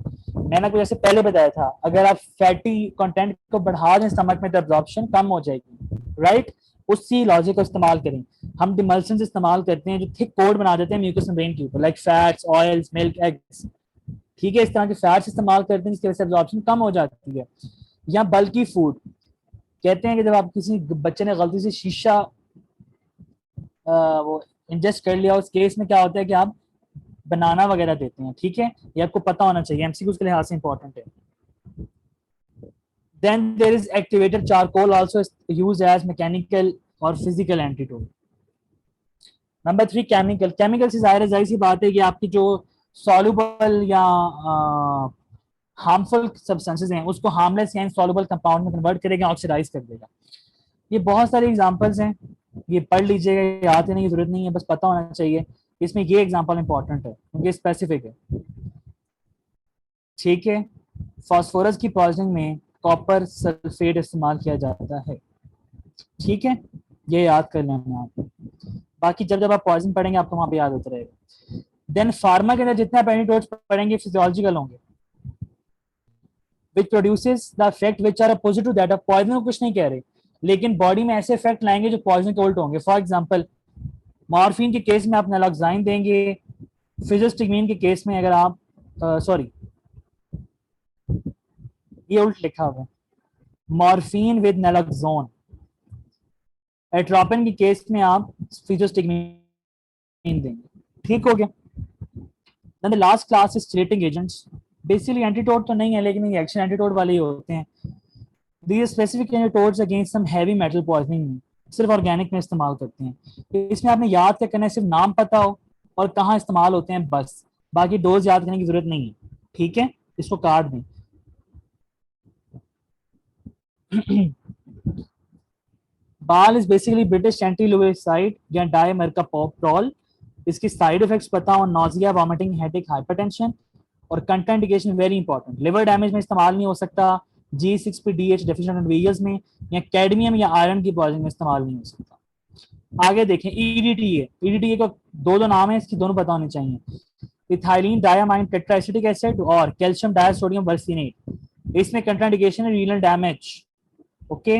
Speaker 1: मैंने कुछ जैसे पहले बताया था, अगर आप फैटी कंटेंट को बढ़ा दें स्टमक में तो एब्जॉर्प्शन कम हो जाएगी, राइट. उसी लॉजिक को इस्तेमाल करें. हम डिमल्सन इस्तेमाल करते हैं जो थिक कोट बना देते हैं म्यूकस मेम्ब्रेन के ऊपर, like fats, oils, milk, eggs. ठीक है, इस तरह के फैट्स इस्तेमाल करते हैं जिसकी वजह से एब्जॉर्प्शन कम हो जाती है. या बल्कि फूड कहते हैं कि जब आप किसी बच्चे ने गलती से शीशा वो इंजेस्ट कर लिया, उस केस में क्या होता है कि आप बनाना वगैरह देते हैं. ठीक है, ये आपको पता होना चाहिए, एमसीक्यू के लिहाज से इंपॉर्टेंट है. Then there is activated charcoal also used as mechanical और physical antidote. Number 3 chemical. Chemical से जाहिर सी बात है कि आपकी जो सॉल्युबल या हार्मफुल सब्सटेंसेस हैं उसको हार्मलेस या इनसॉल्युबल कंपाउंड में कन्वर्ट करेगा, ऑक्सीडाइज कर देगा. ये बहुत सारे एग्जांपल्स हैं, ये पढ़ लीजिएगा, याद करने की जरूरत नहीं है, बस पता होना चाहिए. इसमें ये एग्जांपल इंपॉर्टेंट है क्योंकि स्पेसिफिक है. ठीक है, फास्फोरस की पॉइजनिंग में कॉपर सल्फेट इस्तेमाल किया जाता है. ठीक है, ये याद कर लेना आप. बाकी जब जब आप पॉइजन पढ़ेंगे आपको वहां पे याद होता रहेगा. देन फार्मा के अंदर जितने आप एंटीडोट्स पढ़ेंगे फिजियोलॉजिकल होंगे, which produces the effect which are opposite to that of poison. को कुछ नहीं कह रहे, लेकिन बॉडी में ऐसे इफेक्ट लाएंगे जो पॉइजन के उल्ट होंगे. फॉर एग्जांपल मॉर्फिन के केस में आप नैलोक्साइन देंगे, फिजिस्टिगमिन के केस में अगर आप सॉरी ये उल्ट लिखा हुआ है, मॉर्फिन विद नैलोक्सोन. एट्रोपिन के केस में आप फिजिस्टिगमिन देंगे. ठीक हो गया. Then the last class is chelating agents. Basically antidote तो नहीं है लेकिन ये एक्शन एंटीडोट वाले ही होते हैं. These specific antidotes against some heavy metal poisoning में सिर्फ ऑर्गेनिक में इस्तेमाल करते हैं. इसमें आपने याद क्या करना है, सिर्फ नाम पता हो और कहाँ इस्तेमाल होते हैं बस, बाकी डोज याद करने की जरूरत नहीं है. ठीक है, इसको काट दें. बाल इज बेसिकली ब्रिटिश एंटीलुइसाइड या डायमर्काप्रोल. इसकी साइड इफेक्ट्स पता हो, नोजिया, वॉमिटिंग, हेडेक, हाइपरटेंशन. और contraindication very important, liver damage में इस्तेमाल नहीं हो सकता, G6PD डेफिशिएंट में, या कैडमियम या आयरन की पॉइजनिंग में इस्तेमाल नहीं हो सकता. आगे देखें, ईडीटीए. ईडीटीए का दो नाम है, इसकी दोनों पता होनी चाहिए. इथाइलिन डायमाइन टेट्राएसिटिक एसिड और कैल्शियम डायसोडियम वर्सिनेट. इसमें कंट्राइंडिकेशन है रीनल डैमेज. ओके.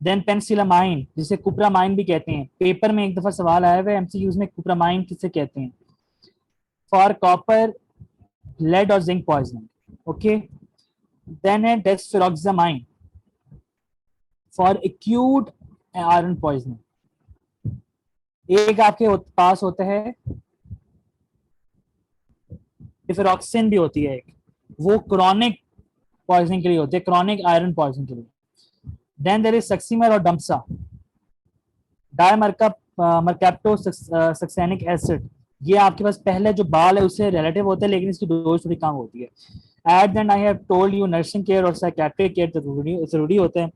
Speaker 1: देन पेंसिलामाइन जिसे कुप्रामाइन भी कहते हैं, पेपर में एक दफा सवाल आया हुआ है एमसीक्यूज में, कुप्रामाइन किसे कहते हैं. फॉर कॉपर, लेड और जिंक पॉइजनिंग. ओके. देन है डेस्फेरोक्सामाइन फॉर एक्यूट आयरन पॉइजनिंग. एक आपके पास होता है डिफेरोक्सिन भी होती है एक, वो क्रॉनिक पॉइजनिंग के लिए होती है, क्रॉनिक आयरन पॉइजनिंग के लिए. देन देयर इज सक्सीमर और डम्सा. मरकैप्टो सक्सेनिक एसिड, ये आपके पास पहले जो बाल है उससे रिलेटिव होता है लेकिन इसकी डोज थोड़ी कम होती है. At then I have told you nursing care और साइकेट्रिक केयर जरूरी होते हैं.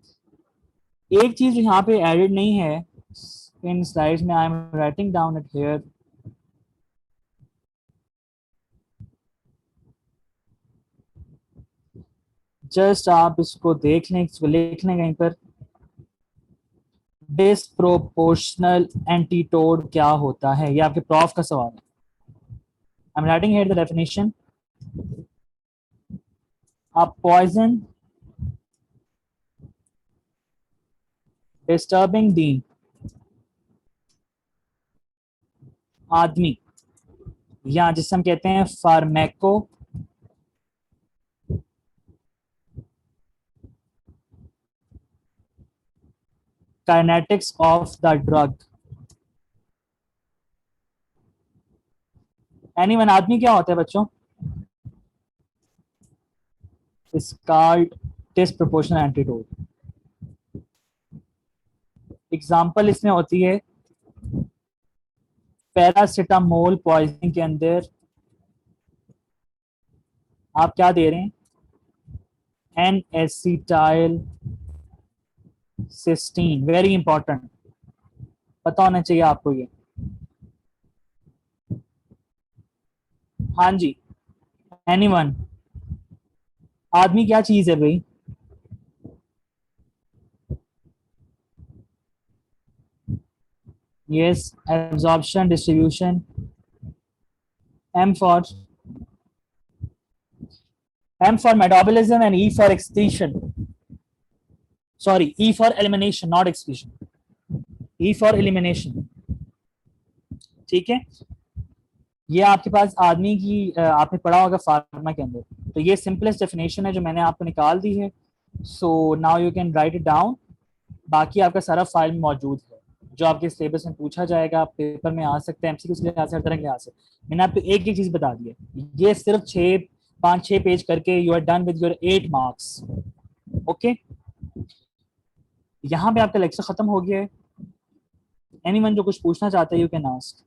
Speaker 1: एक चीज यहाँ पे एडेड नहीं है इन स्लाइड्स में, आई am writing down it here. Just आप इसको देख लें, इसको लिख लें कहीं पर। डिसप्रोपोर्शनल एंटीटोड क्या होता है, ये आपके प्रॉफ का सवाल है। I am writing here the definition. A poison disturbing the ADME, या जिसे हम कहते हैं pharmacokinetics of the drug. Anyone, ADME क्या होता है बच्चों? Is called disproportional antidote. Example इसमें होती है पैरासिटामोल पॉइजनिंग के अंदर आप क्या दे रहे हैं? N acetyl cysteine, very important, पता होना चाहिए आपको ये। हाँ जी, एनीवन, आदमी क्या चीज है भाई? Yes, absorption, distribution. M for metabolism and E for excretion. Sorry, E for elimination, not excretion. E for elimination. ठीक है, ये आपके पास आदमी की आपने पढ़ा होगा फार्मा के अंदर। तो ये सिंपलेस्ट डेफिनेशन है जो मैंने आपको निकाल दी है। So now you can write it down. बाकी आपका सारा फाइल में मौजूद है, जो आपके सिलेबस में पूछा जाएगा, आप पेपर में आ सकते हैं, एमसीक्यू के लिहाज से, हर तरह के लिहाज से। मैंने आपको एक एक चीज बता दी है। ये सिर्फ 5-6 पेज करके you are done with your 8 marks. Okay, यहाँ पे आपका लेक्चर खत्म हो गया है। एनीवन जो कुछ पूछना चाहता है यू कैन आस्क।